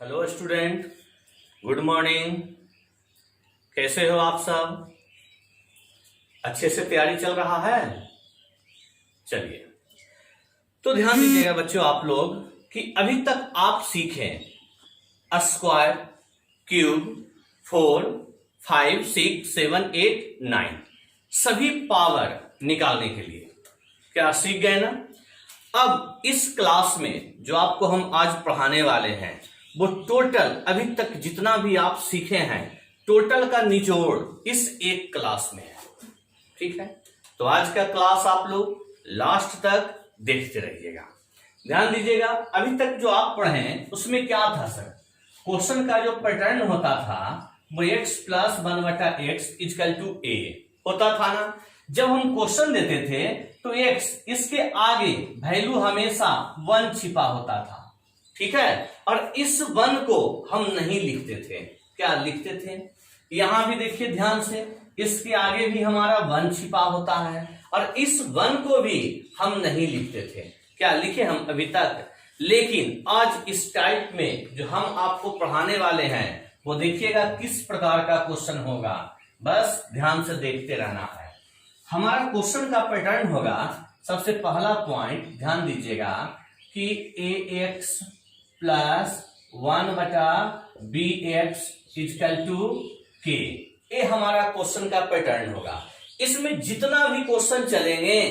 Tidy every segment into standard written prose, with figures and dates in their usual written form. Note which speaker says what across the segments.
Speaker 1: Hello student, good morning. कैसे हो आप सब? अच्छे से तैयारी चल रहा है? चलिए, तो ध्यान दीजिएगा बच्चों आप लोग कि अभी तक आप सीखे स्क्वायर, क्यूब, 4, 5, 6, 7, 8, 9 सभी पावर निकालने के लिए क्या सीख गए ना? अब इस क्लास में जो आपको हम आज पढ़ाने वाले हैं वो टोटल अभी तक जितना भी आप सीखे हैं टोटल का निचोड़ इस एक क्लास में है। ठीक है, तो आज का क्लास आप लोग लास्ट तक देखते रहिएगा। ध्यान दीजिएगा, अभी तक जो आप पढ़े उसमें क्या था सर? क्वेश्चन का जो पैटर्न होता था वो x plus 1/x equal to a होता था ना। जब हम क्वेश्चन देते थे तो x इसके आगे वैल्यू हमेशा 1 छिपा होता था। ठीक है, और इस 1 को हम नहीं लिखते थे। क्या लिखते थे? यहां भी देखिए ध्यान से, इसके आगे भी हमारा 1 छिपा होता है और इस 1 को भी हम नहीं लिखते थे। क्या लिखे हम अभी तक? लेकिन आज इस टाइप में जो हम आपको पढ़ाने वाले हैं वो देखिएगा किस प्रकार का क्वेश्चन होगा, बस ध्यान से देखते रहना है। हमारा क्वेश्चन का पैटर्न होगा, सबसे पहला पॉइंट ध्यान दीजिएगा कि ax plus 1/bx equal to k, ये हमारा क्वेश्चन का पैटर्न होगा। इसमें जितना भी क्वेश्चन चलेंगे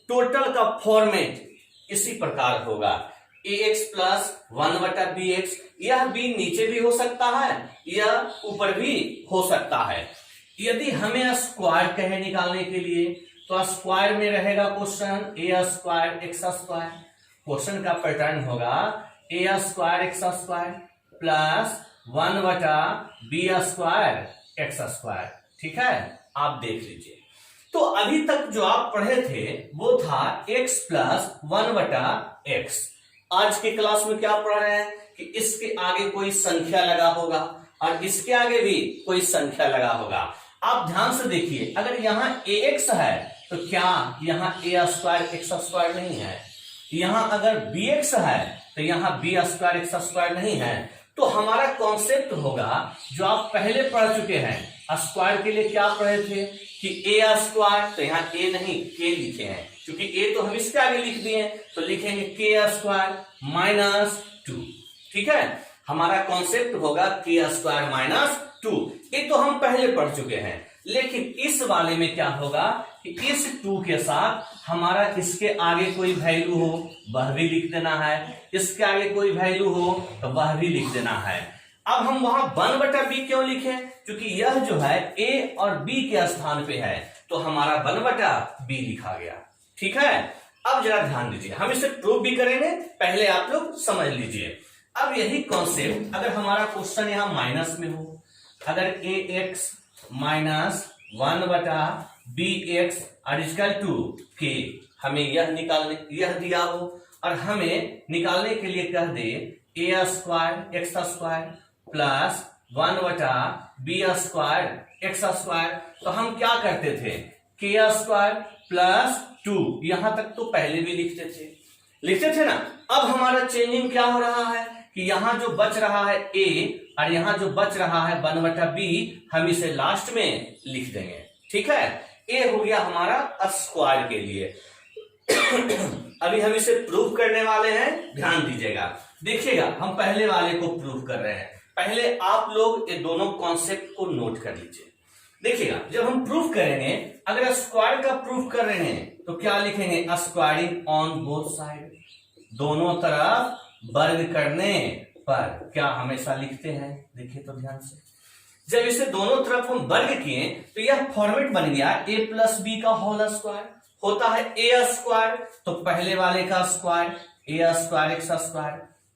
Speaker 1: टोटल का फॉर्मेट इसी प्रकार होगा। ax प्लस 1/bx, यह b नीचे भी हो सकता है, यह ऊपर भी हो सकता है। यदि हमें स्क्वायर कहे निकालने के लिए तो स्क्वायर में रहेगा question a square x square. Question का पैटर्न होगा a square x square plus 1/b square x square. ठीक है, आप देख लीजिए। तो अभी तक जो आप पढ़े थे वो था x प्लस 1/x। आज के क्लास में क्या पढ़ रहे हैं कि इसके आगे कोई संख्या लगा होगा और इसके आगे भी कोई संख्या लगा होगा। आप ध्यान से देखिए, अगर यहाँ ax है तो क्या यहाँ a स्क्वायर x स्क्वायर नहीं है? यहाँ अगर bx है तो यहाँ b स्क्वायर x स्क्वायर नहीं है। तो हमारा कॉन्सेप्ट होगा जो आप पहले पढ़ चुके हैं, स्क्वायर के लिए क्या पढ़े थे कि a स्क्वायर, तो यहाँ a नहीं k लिखे हैं, क्योंकि a तो हम इसके आगे लिख दिए तो लिखेंगे k स्क्वायर माइनस 2। ठीक है, हमारा कॉन्सेप्ट होगा k स्क्वायर माइनस 2। ये तो हम पहले पढ़ चुके हैं, लेकिन इस वाले में क्या होगा कि इस 2 के साथ हमारा इसके आगे कोई वैल्यू हो वह भी लिख देना है, इसके आगे कोई वैल्यू हो तो वह भी लिख देना है। अब हम वहां 1/b क्यों लिखे? क्योंकि यह जो है a और b के स्थान पे है तो हमारा 1/b लिखा गया। ठीक है, अब जरा ध्यान दीजिए, हम इसे प्रूव भी करेंगे, पहले आप लोग समझ लीजिए। अब यही कॉन्सेप्ट अगर हमारा क्वेश्चन यहां माइनस में हो, अगर ax minus 1/bx equal to k, हमें यह दिया हो और हमें निकालने के लिए कह दे a square x square plus 1/b square x square, तो हम क्या करते थे? k स्क्वायर प्लस 2, यहां तक तो पहले भी लिखते थे ना। अब हमारा चेंजिंग क्या हो रहा है कि यहां जो बच रहा है a और यहां जो बच रहा है 1/b, हम इसे लास्ट में लिख देंगे। ठीक है, a हो गया हमारा स्क्वायर के लिए। अभी हम इसे प्रूव करने वाले हैं, ध्यान दीजिएगा। देखिएगा, हम पहले वाले को प्रूव कर रहे हैं, पहले आप लोग ये दोनों कॉन्सेप्ट को नोट कर लीजिए। देखिएगा, जब हम प्रूफ करेंगे, अगर स्क्वायर का प्रूफ कर रहे हैं तो क्या लिखेंगे? स्क्वायरिंग ऑन बोथ साइड, दोनों तरफ वर्ग करने पर क्या हमेशा लिखते हैं? देखिए तो ध्यान से, जब इसे दोनों तरफ हम वर्ग किए तो यह फॉर्मेट बन गया a प्लस बी का होल स्क्वायर। होता है a स्क्वायर तो पहले वाले का square a square x square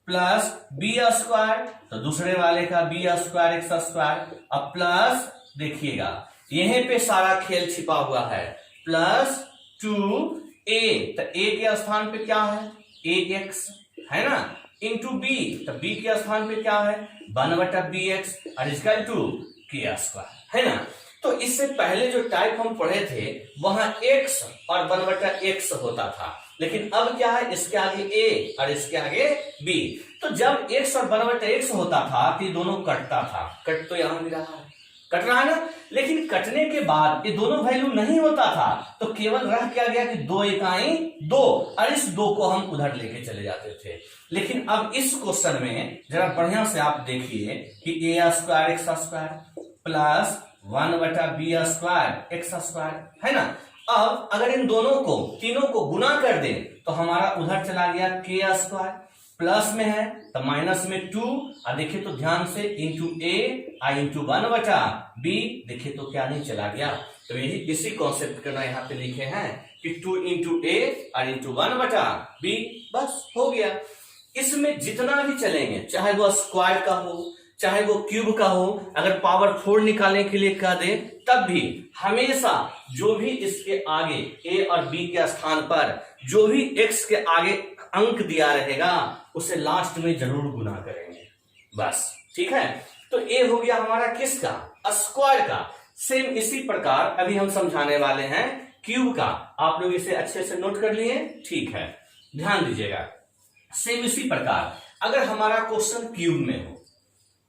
Speaker 1: plus b square तो दूसरे वाले का b स्क्वायर x स्क्वायर। अब प्लस देखिएगा यहीं पे सारा खेल छिपा हुआ है, प्लस 2a, तो a के स्थान पे क्या है? ax है ना, इंटू b, तो b के स्थान पे क्या है? 1/bx और इक्वल टू k स्क्वायर, है ना। तो इससे पहले जो टाइप हम पढ़े थे वहां x और 1/x होता था, लेकिन अब क्या है? इसके आगे a और इसके आगे b। तो जब x और बराबर x होता था तो ये दोनों कटता था, कट तो यहां भी रहा है, कट रहा है ना। लेकिन कटने के बाद ये दोनों वैल्यू नहीं होता था, तो केवल रह क्या गया कि 2 इकाई 2, और इस 2 को हम उधर लेके चले जाते थे। लेकिन अब इस क्वेश्चन में जरा बढ़िया से आप देखिए कि a square X square plus 1/b² X square है ना। अब अगर इन दोनों को तीनों को गुना कर दें तो हमारा उधर चला गया k स्क्वायर, प्लस में है तो माइनस में 2, और देखिए तो ध्यान से इंटू a इंटू 1/b, देखिए तो क्या नहीं चला गया। तो यही इसी कॉन्सेप्ट करना यहाँ पे लिखे हैं कि 2 इंटू a और इंटू 1/b, बस हो गया। इसमें जितना भी चलेंगे, चाहे वो स्क्वायर का हो चाहे वो क्यूब का हो, अगर पावर 4 निकालने के लिए कह दे तब भी हमेशा जो भी इसके आगे a और b के स्थान पर जो भी x के आगे अंक दिया रहेगा उसे लास्ट में जरूर गुना करेंगे, बस ठीक है। तो a हो गया हमारा किसका, स्क्वायर का। सेम इसी प्रकार अभी हम समझाने वाले हैं क्यूब का। आप लोग इसे अच्छे से नोट कर लिए, ठीक है, ध्यान दीजिएगा। सेम इसी प्रकार अगर हमारा क्वेश्चन क्यूब में हो,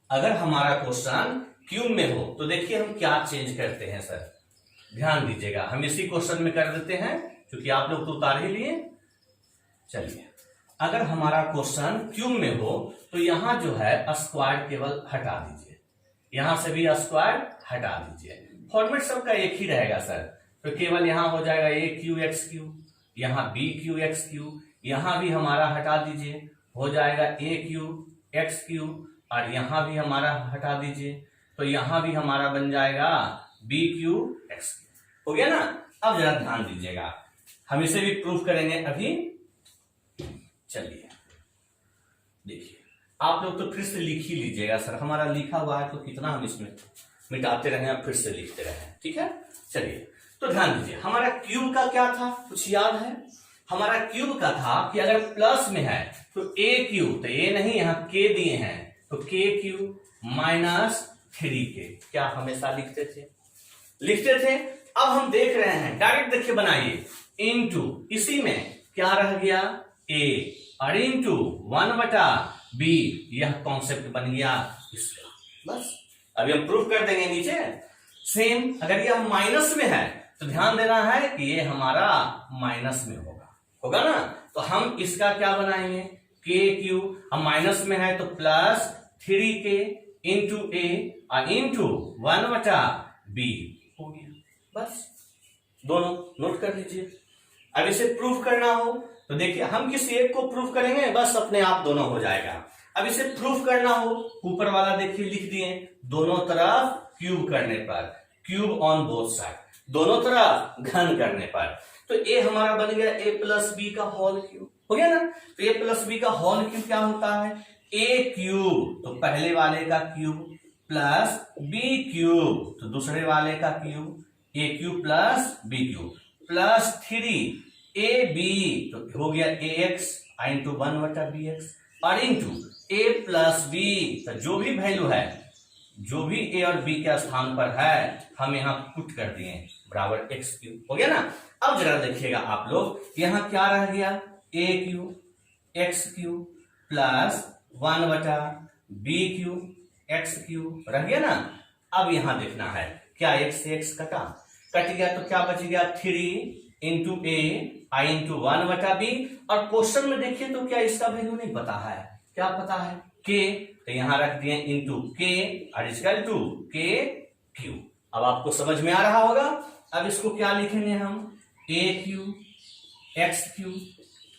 Speaker 1: अगर हमारा क्वेश्चन क्यूब में हो तो देखिए हम क्या चेंज करते हैं सर, ध्यान दीजिएगा। हम इसी क्वेश्चन में कर देते हैं क्योंकि आप लोग तो उतार ही लिए। चलिए, अगर हमारा क्वेश्चन क्यूब में हो तो यहां जो है स्क्वायर केवल हटा दीजिए, यहां से भी स्क्वायर हटा दीजिए। फॉर्मेट सबका एक ही रहेगा सर, तो केवल यहां हो जाएगा a क्यू एक्स क्यू, यहाँ b क्यू एक्स क्यू, यहां भी हमारा हटा दीजिए, हो जाएगा a क्यू एक्स क्यू, और यहां भी हमारा हटा दीजिए तो यहां भी हमारा बन जाएगा b क्यू एक्स क्यू, हो गया ना। अब जरा ध्यान दीजिएगा, हम इसे भी प्रूफ करेंगे अभी। चलिए देखिए, आप लोग तो फिर से लिख ही लीजिएगा सर, हमारा लिखा हुआ है तो कितना हम इसमें मिटाते रहे और फिर से लिखते रहे, ठीक है। चलिए तो ध्यान दीजिए, हमारा क्यूब का क्या था, कुछ याद है? हमारा क्यूब का था कि अगर प्लस में है तो a क्यूब, तो a नहीं यहाँ k दिए हैं तो k क्यूब माइनस 3k, क्या हमेशा लिखते थे। अब हम देख रहे हैं डायरेक्ट, देखिए बनाइए, इनटू इसी में क्या रह गया a और इंटू 1/b, यह कॉन्सेप्ट बन गया इसका, बस। अभी हम प्रूफ कर देंगे नीचे। सेम अगर यह माइनस में है तो ध्यान देना है कि ये हमारा माइनस में होगा ना, तो हम इसका क्या बनाएंगे, k क्यूब, अब माइनस में है तो प्लस 3k इंटू a और इंटू 1/b हो गया, बस। दोनों नोट कर लीजिए। अब इसे प्रूफ करना हो तो देखिए हम किसी एक को प्रूफ करेंगे, बस अपने आप दोनों हो जाएगा। अब इसे प्रूफ करना हो, ऊपर वाला देखिए लिख दिए, दोनों तरफ क्यूब करने पर, क्यूब ऑन बोथ साइड, दोनों तरफ घन करने पर, तो a हमारा बन गया a प्लस बी का होल क्यूब, हो गया ना। तो a प्लस बी का होल क्यूब क्या होता है, a क्यूब तो पहले वाले का क्यूब प्लस b क्यूब तो दूसरे वाले का cube, a cube plus b cube plus 3ab तो हो गया ax इंटू 1/bx और इंटू a प्लस b, तो जो भी वैल्यू है, जो भी a और b के स्थान पर है हम यहाँ पुट कर दिए बराबर x क्यूब, हो गया ना। अब जरा देखिएगा आप लोग, यहाँ क्या रह गया, a cube x cube plus 1/b cube x cube रह गया ना। अब यहाँ देखना है क्या x से x कट गया तो क्या बच गया 3 इंटू a इंटू 1/b, और क्वेश्चन में देखिए तो क्या इसका वैल्यू नहीं पता है, क्या पता है k, तो यहां रख दिए इंटू k और इक्वल टू k क्यूब। अब आपको समझ में आ रहा होगा। अब इसको क्या लिखेंगे हम, a cube x cube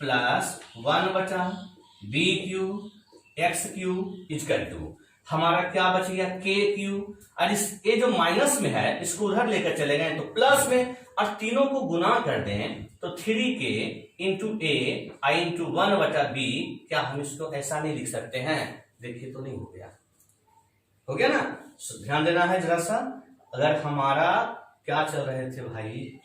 Speaker 1: plus 1/b cube x cube equal to हमारा क्या बच गया k क्यूब, और इस ये जो माइनस में है इसको उधर लेकर चले गए तो प्लस में, और तीनों को गुना कर दें तो 3k into a into 1/b, क्या हम इसको ऐसा नहीं लिख सकते हैं, देखिए तो नहीं हो गया ना। ध्यान देना है जरा सा, अगर हमारा क्या चल रहे थे भाई,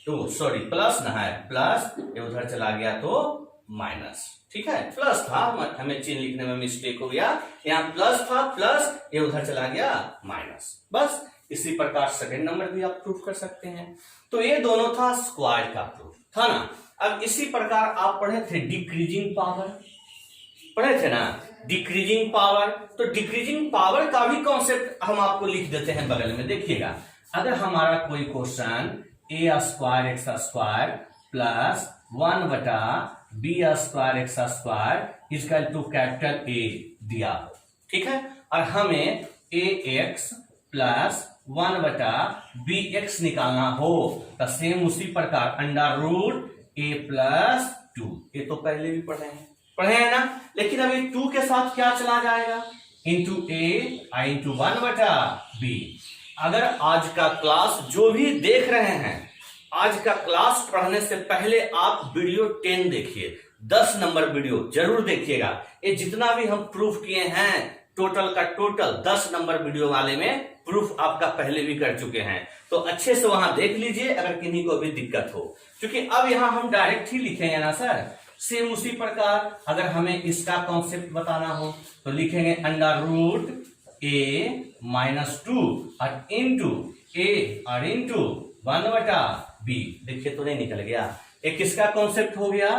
Speaker 1: तो सॉरी प्लस ना है, प्लस ये उधर चला गया तो माइनस, ठीक है, प्लस था, हमें चिन्ह लिखने में मिस्टेक हो गया, यहाँ प्लस था, प्लस ये उधर चला गया माइनस, बस। इसी प्रकार सेकंड नंबर भी आप प्रूफ कर सकते हैं। तो ये दोनों था स्क्वायर का प्रूफ, था ना। अब इसी प्रकार आप पढ़े थे डिक्रीजिंग पावर, पढ़े थे ना, डिक्रीजिंग पावर। तो डिक्रीजिंग पावर का भी कॉन्सेप्ट हम आपको लिख देते हैं बगल में। देखिएगा, अगर हमारा कोई question A square X square plus 1/b² X square equal to capital A दिया हो, ठीक है, और हमें ए एक्स प्लस 1/bx निकालना हो, तो सेम उसी प्रकार √a+2, ये तो पहले भी पढ़े हैं ना, लेकिन अभी 2 के साथ क्या चला जाएगा, इंटू ए आई इंटू 1/b। अगर आज का क्लास जो भी देख रहे हैं, आज का क्लास पढ़ने से पहले आप वीडियो 10 देखिए, 10 नंबर वीडियो जरूर देखिएगा। ये जितना भी हम प्रूफ किए हैं टोटल का टोटल 10 नंबर वीडियो वाले में प्रूफ आपका पहले भी कर चुके हैं, तो अच्छे से वहां देख लीजिए अगर किन्हीं को भी दिक्कत हो, क्योंकि अब यहां हम डायरेक्ट ही लिखेंगे ना सर। सेम उसी प्रकार अगर हमें इसका कॉन्सेप्ट बताना हो तो लिखेंगे √a-2 और इंटू ए और इंटू 1/b। देखिए तो नहीं निकल गया, एक किसका कॉन्सेप्ट हो गया,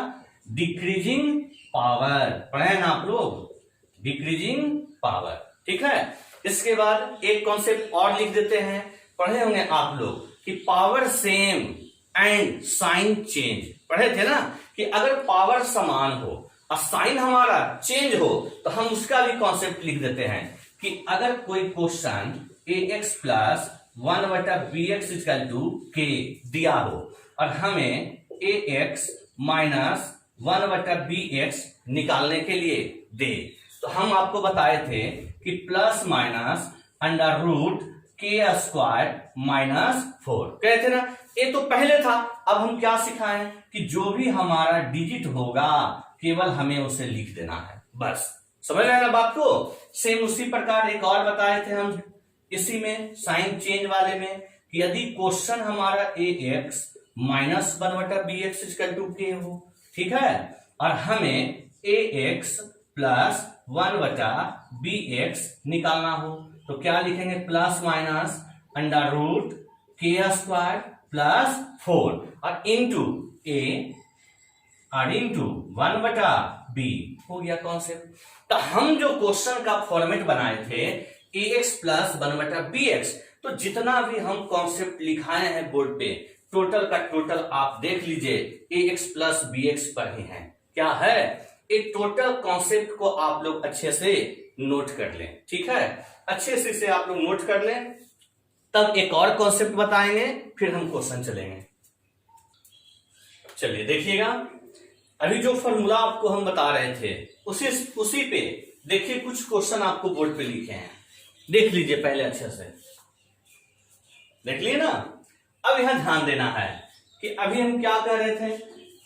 Speaker 1: डिक्रीजिंग पावर। पढ़े ना आप लोग, डिक्रीजिंग पावर, ठीक है। इसके बाद एक कॉन्सेप्ट और लिख देते हैं, पढ़े होंगे आप लोग कि power same and sign change. पढ़े थे ना कि अगर पावर समान हो और साइन हमारा चेंज हो तो हम उसका भी कॉन्सेप्ट लिख देते हैं कि अगर कोई question ax plus 1/bx equal to k दिया हो और हमें ax माइनस 1/bx निकालने के लिए दे, तो हम आपको बताए थे कि प्लस माइनस √k² - 4 कहते ना, ये तो पहले था। अब हम क्या सिखाएं कि जो भी हमारा डिजिट होगा केवल हमें उसे लिख देना है, बस। समझ रहे हैं ना बात को। सेम उसी प्रकार एक और बताए थे हम इसी में साइन चेंज वाले में कि यदि क्वेश्चन हमारा ax minus 1/bx equal to k हो, ठीक है, और हमें ax प्लस 1/bx निकालना हो तो क्या लिखेंगे, प्लस माइनस √k² प्लस 4 और इंटू a और इंटू 1/b हो गया कॉन्सेप्ट। तो हम जो क्वेश्चन का फॉर्मेट बनाए थे ax प्लस 1/bx, तो जितना भी हम कॉन्सेप्ट लिखाए हैं बोर्ड पे टोटल का टोटल आप देख लीजिए ax प्लस bx पर ही है। क्या है, एक टोटल कॉन्सेप्ट को आप लोग अच्छे से नोट कर लें, ठीक है, अच्छे से आप लोग नोट कर लें। तब एक और कॉन्सेप्ट बताएंगे, फिर हम क्वेश्चन चलेंगे। चलिए देखिएगा, अभी जो फॉर्मूला आपको हम बता रहे थे उसी पे देखिए कुछ क्वेश्चन आपको बोर्ड पे लिखे हैं, देख लीजिए पहले अच्छे से, देख लिए ना। अब यहां ध्यान देना है कि अभी हम क्या कह रहे थे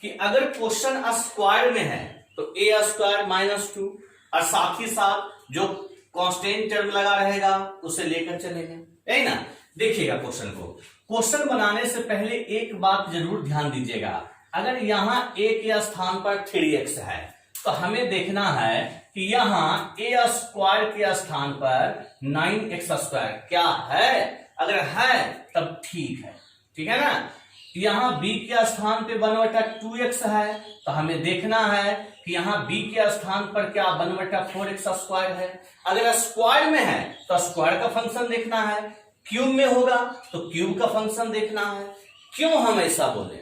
Speaker 1: कि अगर क्वेश्चन स्क्वायर में है तो a² - 2 और साथ ही साथ जो कांस्टेंट टर्म लगा रहेगा उसे लेकर चलेंगे, है ना। देखिएगा क्वेश्चन को, क्वेश्चन बनाने से पहले एक बात जरूर ध्यान दीजिएगा, अगर यहां a के स्थान पर 3x है तो हमें देखना है कि यहां a² के स्थान पर 9x² क्या है, अगर है तब ठीक है, ठीक है ना। यहां b के स्थान पे 1/2x है तो हमें देखना है कि यहां b के स्थान पर क्या 1/4x² है। अगर स्क्वायर में है तो स्क्वायर का फंक्शन देखना है, क्यूब में होगा तो क्यूब का फंक्शन देखना है। क्यों हम ऐसा बोले,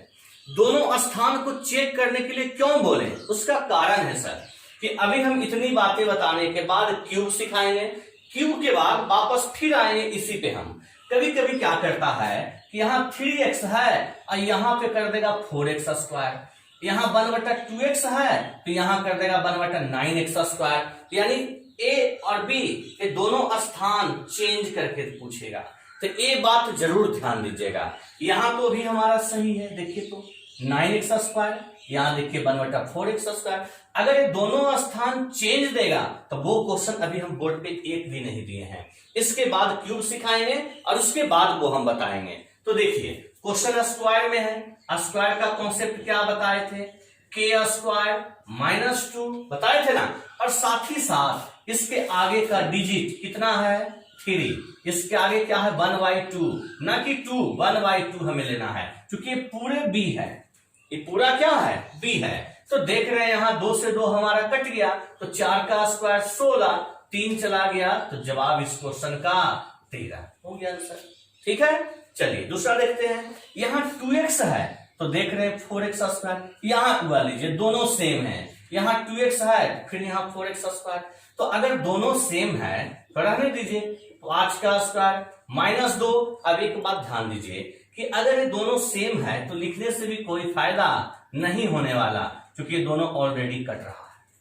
Speaker 1: दोनों स्थान को चेक करने के लिए क्यों बोले, उसका कारण है सर कि अभी हम इतनी बातें बताने के बाद क्यूब सिखाएंगे, क्यूब के बाद वापस फिर आएंगे इसी पे। हम कभी कभी क्या करता है कि यहाँ 3x है और यहाँ पे कर देगा 4x², यहाँ 1/2x है तो यहाँ कर देगा 1/9x², यानी a और b ये दोनों स्थान चेंज करके पूछेगा। तो ये बात जरूर ध्यान दीजिएगा। यहां तो भी हमारा सही है, देखिए तो 9x², यहां देखिए 1/4x²। अगर ये दोनों स्थान चेंज देगा तो वो क्वेश्चन अभी हम बोर्ड पे एक भी नहीं दिए हैं, इसके बाद क्यूब सिखाएंगे और उसके बाद वो हम बताएंगे। तो देखिए क्वेश्चन स्क्वायर में है, स्क्वायर का कॉन्सेप्ट क्या बताए थे, k² - 2 बताए थे ना, और साथ ही साथ इसके आगे का डिजिट कितना है 3, इसके आगे क्या है 1/2, ना कि 2, 1/2 हमें लेना है क्योंकि ये पूरे b है, ये पूरा क्या है b है। तो देख रहे हैं यहाँ 2 से 2 हमारा कट गया, तो 4 का स्क्वायर 16, 3 चला गया, तो जवाब इस क्वेश्चन का 13 हो गया आंसर। ठीक है, चलिए दूसरा देखते हैं। यहाँ 2x है तो देख रहे हैं 4x स्क्वायर, यहाँ हुआ लीजिए दोनों सेम है, यहाँ 2x है फिर यहाँ 4x स्क्वायर। तो अगर दोनों सेम है तो रहने दीजिए, 5 का स्क्वायर -2। अब एक बात ध्यान दीजिए कि अगर ये दोनों सेम है तो लिखने से भी कोई फायदा नहीं होने वाला, क्योंकि ये दोनों ऑलरेडी कट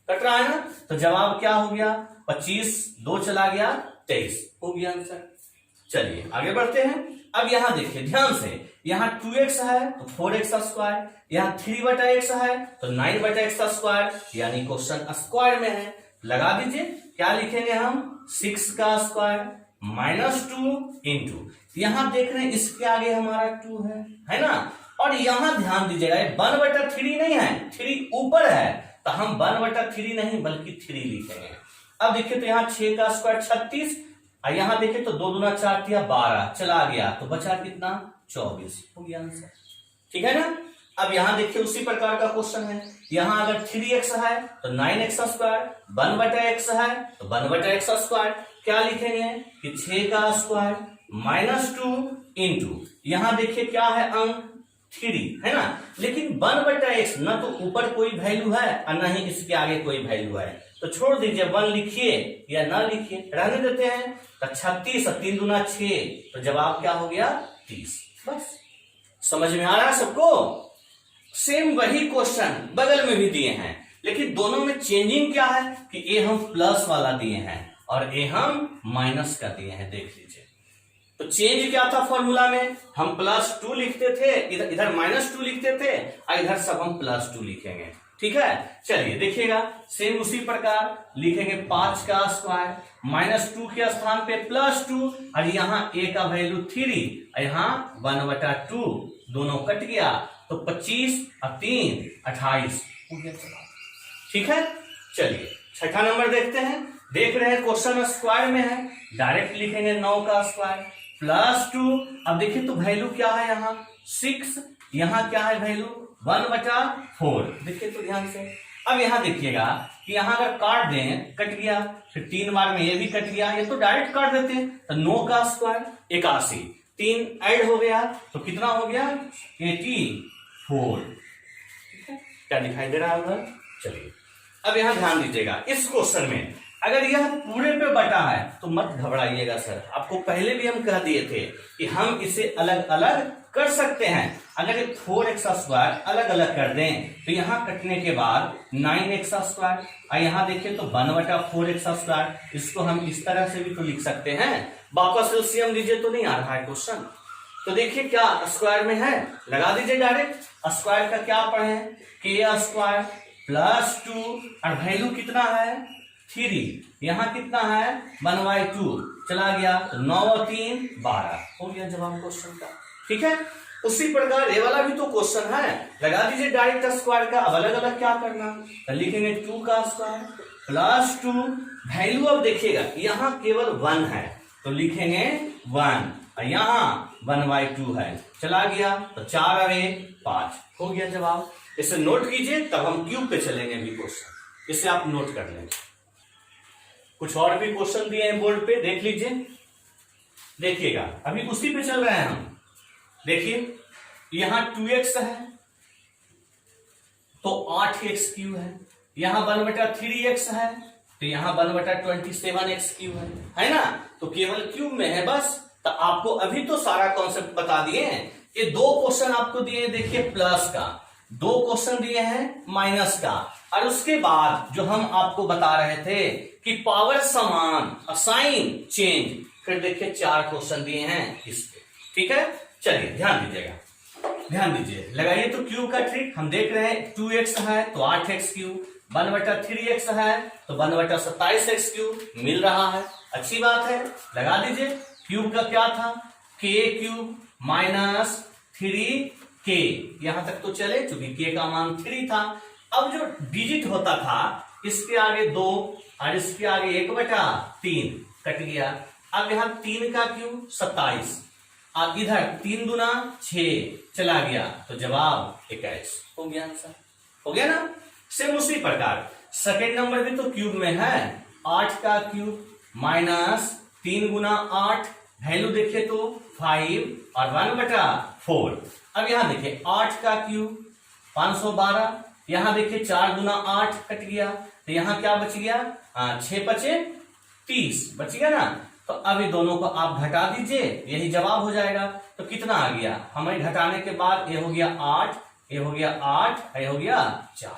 Speaker 1: रहा है ना। तो जवाब क्या हो गया, 25, 2 चला गया 23 हो गया आंसर। चलिए आगे बढ़ते हैं। अब यहां देखिए ध्यान से, यहाँ 2x है तो 4x स्क्वायर, यहाँ 3/x है तो 9/x स्क्वायर, यानी क्वेश्चन स्क्वायर में है। लगा दीजिए, क्या लिखेंगे हम, 6 का स्क्वायर -2 इंटू, यहां देख रहे हैं इसके आगे हमारा 2 है ना। और यहां ध्यान दीजिएगा 1/3 नहीं है, 3 ऊपर है, तो हम 1/3 नहीं बल्कि 3 लिखेंगे। अब देखिए तो यहाँ 6 का स्क्वायर 36, और यहां देखिए तो 2 दूना 4 दिया 12 चला गया, तो बचा कितना, 24 हो गया आंसर। ठीक है ना। अब यहां देखिए उसी प्रकार का क्वेश्चन है, यहां अगर 3x है तो 9x स्क्वायर, 1/x है तो 1/x स्क्वायर, क्या लिखेंगे कि 6 का स्क्वायर -2 इंटू, यहां देखिए क्या है अंक 3 है ना, लेकिन 1/x न तो ऊपर कोई वैल्यू है और न ही इसके आगे कोई वैल्यू है, तो छोड़ दीजिए, 1 लिखिए या ना लिखिए, रहने देते हैं। तो 36 और 3 दूना 6, तो जवाब क्या हो गया, 30। बस समझ में आ रहा है सबको। सेम वही क्वेश्चन बगल में भी दिए हैं, लेकिन दोनों में चेंजिंग क्या है कि ए हम प्लस वाला दिए हैं और ए हम माइनस का दिए हैं, देख लीजिए। तो चेंज क्या था फॉर्मूला में, हम +2 लिखते थे, इधर -2 लिखते थे, और इधर सब हम +2 लिखेंगे। ठीक है, चलिए देखिएगा, सेम उसी प्रकार लिखेंगे 5 का स्क्वायर, -2 के स्थान पे +2, और यहाँ a का वैल्यू 3, और यहाँ 1/2, दोनों कट गया, तो 25 और 3 28 हो गया जवाब। ठीक है, चलिए छठा नंबर देखते हैं। देख रहे हैं क्वेश्चन स्क्वायर में है, डायरेक्ट लिखेंगे 9 का स्क्वायर +2। अब देखिए तो वैल्यू क्या है, यहाँ 6, यहाँ क्या है वैल्यू 1/4, देखिए तो ध्यान से। अब यहाँ देखिएगा कि यहाँ अगर काट दें, कट गया, फिर 3 बार में ये भी कट गया, ये तो डायरेक्ट काट देते हैं, तो 9 का स्क्वायर 81, 3 ऐड हो गया तो कितना हो गया, 84। ठीक है, क्या दिखाई दे रहा है उधर। चलिए अब यहाँ ध्यान दीजिएगा, इस क्वेश्चन में अगर यह पूरे पे बटा है तो मत घबराइएगा सर, आपको पहले भी हम कह दिए थे कि हम इसे अलग अलग कर सकते हैं। अगर ये 4x स्क्वायर अलग अलग कर दें तो यहाँ कटने के बाद 9x स्क्वायर, और यहाँ देखिए तो 1/4x स्क्वायर, इसको हम इस तरह से भी तो लिख सकते हैं। वापस एलसीएम लीजिए तो नहीं आ रहा है क्वेश्चन, तो देखिए क्या स्क्वायर में है, लगा दीजिए डायरेक्ट। स्क्वायर का क्या पढ़े, k स्क्वायर +2, और वैल्यू कितना है 3, यहाँ कितना है 1/2, चला गया, 9 और 3 12 हो गया जवाब क्वेश्चन का। ठीक है, उसी प्रकार ये वाला भी तो क्वेश्चन है, लगा दीजिए डायरेक्ट स्क्वायर का। अब अलग अलग क्या करना, तो लिखेंगे 2 का स्क्वायर +2, वैल्यू अब देखिएगा यहाँ केवल 1 है तो लिखेंगे 1, और यहाँ 1/2 है, चला गया, तो 4 और 1 5 हो गया जवाब। इसे नोट कीजिए, तब हम क्यूब पे चलेंगे अभी क्वेश्चन, इसे आप नोट कर लेंगे। कुछ और भी क्वेश्चन दिए हैं बोर्ड पे, देख लीजिए, देखिएगा अभी उसी पे चल रहे हैं हम। देखिए यहां 2x है तो 8x³ है, यहां 1/3x है तो यहां 1/27x³ है ना, तो केवल क्यूब में है बस। तो आपको अभी तो सारा कॉन्सेप्ट बता दिए हैं। ये 2 क्वेश्चन आपको दिए हैं, देखिए प्लस का, 2 क्वेश्चन दिए हैं माइनस का, और उसके बाद जो हम आपको बता रहे थे कि पावर समान, असाइन, चेंज, फिर देखिए 4 क्वेश्चन दिए हैं इसके। ठीक है, चलिए ध्यान दीजिएगा, ध्यान दीजिए, लगाइए तो क्यूब का ट्रिक। हम देख रहे हैं 2x है तो 8x³, 1/3x है तो 1/27x³ मिल रहा है, अच्छी बात है, लगा दीजिए। क्यूब का क्या था, k³ -3k, यहां तक तो चले चूंकि k का मान 3 था। अब जो डिजिट होता था इसके आगे 2 और इसके आगे 1/3 कट गया। अब यहाँ 3 का क्यूब 27, और इधर 3 दूना 6 चला गया, तो जवाब 21 हो गया आंसर, हो गया ना। सेम उसी प्रकार सेकेंड नंबर भी तो क्यूब में है, 8 का क्यूब माइनस 3 गुना 8, वैल्यू देखिए तो 5 और 1/4। अब यहां देखिए 8 का क्यूब 512, यहां देखिए 4 गुना 8 कट गया, तो यहां क्या बच गया, 6 बचे 30 बच गया ना। तो अब ये दोनों को आप घटा दीजिए, यही जवाब हो जाएगा। तो कितना आ गया, हमें घटाने के बाद ये हो गया 8, ये हो गया 8, ये हो गया 4।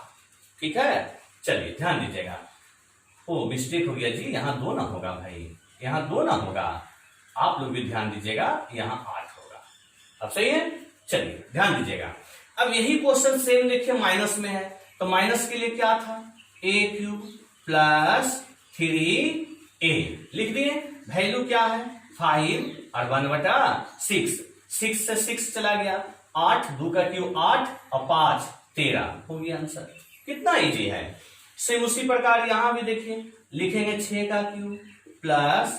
Speaker 1: ठीक है, चलिए ध्यान दीजिएगा। ओ मिस्टेक हो गया जी, यहाँ 2 ना होगा भाई, यहाँ 2 ना होगा, आप लोग भी ध्यान दीजिएगा, यहाँ 8 होगा। अब सही है, चलिए ध्यान दीजिएगा। अब यही क्वेश्चन सेम देखिए माइनस में है, तो माइनस के लिए क्या था, a क्यूब प्लस 3a लिख दिए, वैल्यू क्या है 5 और 1/6, 6 से 6 चला गया, 8 2 का क्यूब 8 और 5 13 हो गया आंसर। कितना इजी है। सेम उसी प्रकार यहां भी देखिए, लिखेंगे 6 का क्यूब प्लस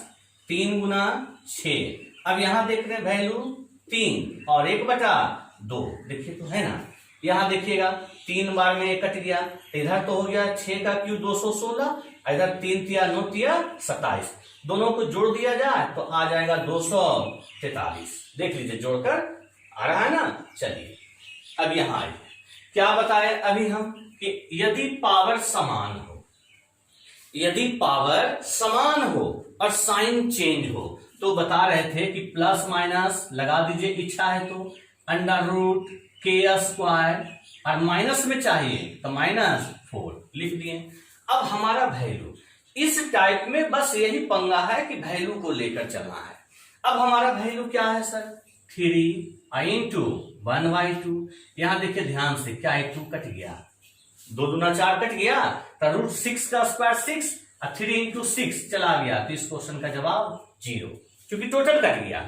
Speaker 1: 3 गुना 6। अब यहां देख रहे वैल्यू 3 और 1/2 देखिए तो है ना, यहां देखिएगा 3 बार में 1 कट गया, इधर तो हो गया 6 का क्यूब 216, इधर 3 तिया 9 तिया 27, दोनों को जोड़ दिया जाए तो आ जाएगा 243। देख लीजिए जोड़कर आ रहा है ना। चलिए अब यहां आइए, क्या बताए अभी हम कि यदि पावर समान हो, यदि पावर समान हो और साइन चेंज हो, तो बता रहे थे कि प्लस माइनस लगा दीजिए, इच्छा है तो √k² और माइनस में चाहिए तो -4 लिख दिए। अब हमारा वैल्यू इस टाइप में बस यही पंगा है कि वैल्यू को लेकर चलना है। अब हमारा वैल्यू क्या है सर, 3 इंटू 1/2। यहां देखिए ध्यान से, क्या 2 कट गया, 2 दूना 4 कट गया, तो √6 का स्क्वायर 6 और 3 इंटू 6 चला गया, तो इस क्वेश्चन का जवाब 0, क्योंकि टोटल कट गया।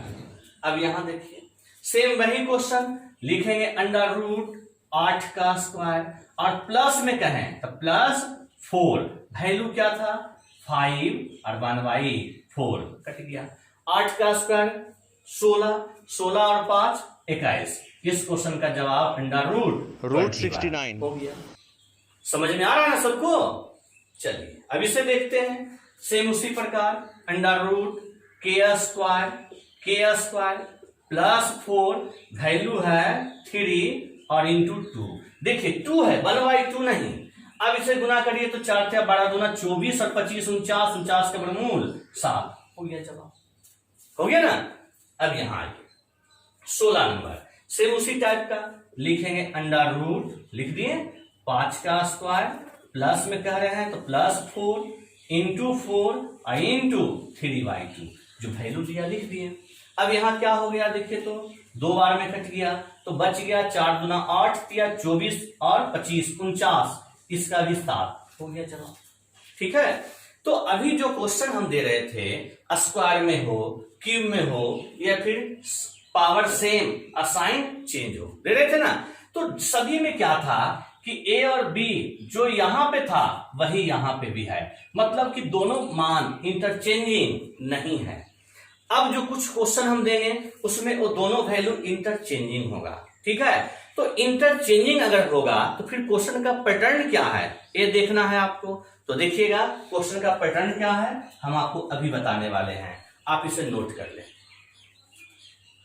Speaker 1: अब यहां देखिए सेम वही क्वेश्चन, लिखेंगे √8 का स्क्वायर और प्लस में कहें तो +4, वैल्यू क्या था 5 और 1/4 कट गया, 8 का स्क्वायर 16, 16 और 5 21। इस क्वेश्चन का जवाब √69 हो गया। समझ में आ रहा है ना सबको। चलिए अब इसे देखते हैं, सेम उसी प्रकार √k² +4, वैल्यू है 3 और इंटू 2, देखिए 2 है 1/2 नहीं। अब इसे गुना करिए तो 4 × 12 दूना 24 और 25 49, 49 का वर्गमूल 7 हो गया, जवाब हो गया ना। अब यहां आइए 16 नंबर, सेम उसी टाइप का, लिखेंगे √ लिख दिए 5 का स्क्वायर, प्लस में कह रहे हैं तो +4 इंटू 4 और इंटू 3/2, जो वैल्यू दिया लिख दिए। अब यहां क्या हो गया देखिए तो 2 बार में कट गया, तो बच गया 4 दूना 8 तिया 24 और 25 49, इसका भी 7 हो गया जवाब। ठीक है, तो अभी जो क्वेश्चन हम दे रहे थे, स्क्वायर में हो, क्यूब में हो, या फिर पावर सेम और साइन चेंज हो, दे रहे थे ना, तो सभी में क्या था कि ए और बी जो यहां पे था वही यहां पे भी है, मतलब कि दोनों मान इंटरचेंजिंग नहीं है। अब जो कुछ क्वेश्चन हम देंगे उसमें वो दोनों वैल्यू इंटरचेंजिंग होगा। ठीक है, तो इंटरचेंजिंग अगर होगा तो फिर क्वेश्चन का पैटर्न क्या है ये देखना है आपको। तो देखिएगा क्वेश्चन का पैटर्न क्या है, हम आपको अभी बताने वाले हैं, आप इसे नोट कर लें।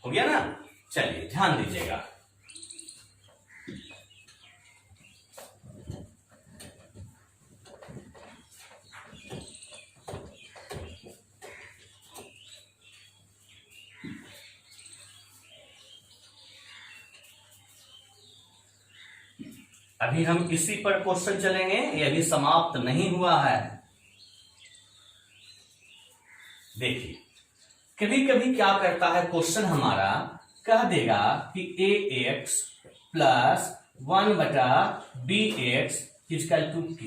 Speaker 1: हो गया ना, चलिए ध्यान दीजिएगा। अभी हम इसी पर क्वेश्चन चलेंगे, ये अभी समाप्त नहीं हुआ है। देखिए कभी कभी क्या करता है क्वेश्चन हमारा, कह देगा कि ax + 1/bx = k।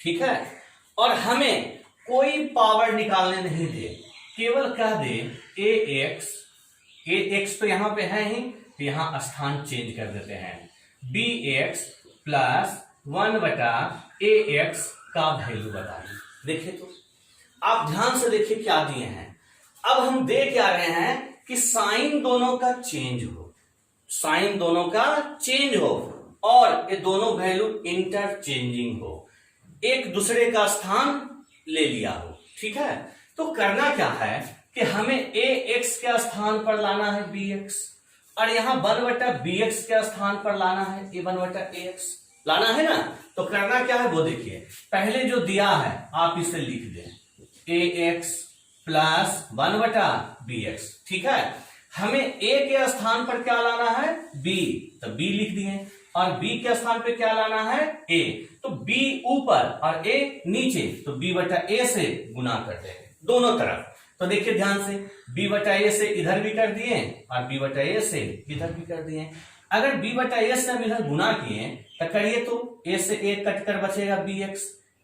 Speaker 1: ठीक है, और हमें कोई पावर निकालने नहीं दे, केवल कह दे ax तो यहां पे है ही, तो यहां स्थान चेंज कर देते हैं, bx + 1/ax का वैल्यू बताइए। देखिए तो आप ध्यान से देखिए क्या दिए हैं। अब हम देख क्या रहे हैं कि साइन दोनों का चेंज हो, साइन दोनों का चेंज हो, और ये दोनों वैल्यू इंटरचेंजिंग हो, एक दूसरे का स्थान ले लिया हो। ठीक है, तो करना क्या है कि हमें ए एक्स के स्थान पर लाना है बी एक्स, और यहां 1/bx के स्थान पर लाना है ए 1/ax लाना है ना। तो करना क्या है वो देखिए, पहले जो दिया है आप इसे लिख दें ए एक्स प्लस 1/bx। ठीक है, हमें a के स्थान पर क्या लाना है b, तो b लिख दिए, और b के स्थान पे क्या लाना है a, तो b ऊपर और a नीचे, तो b/a से गुना करते हैं दोनों तरफ। तो देखिए ध्यान से, b/a से इधर भी कर दिए और b/a से इधर भी कर दिए। अगर b/a से हम इधर गुना किए तो करिए तो a से a कटकर बचेगा bx,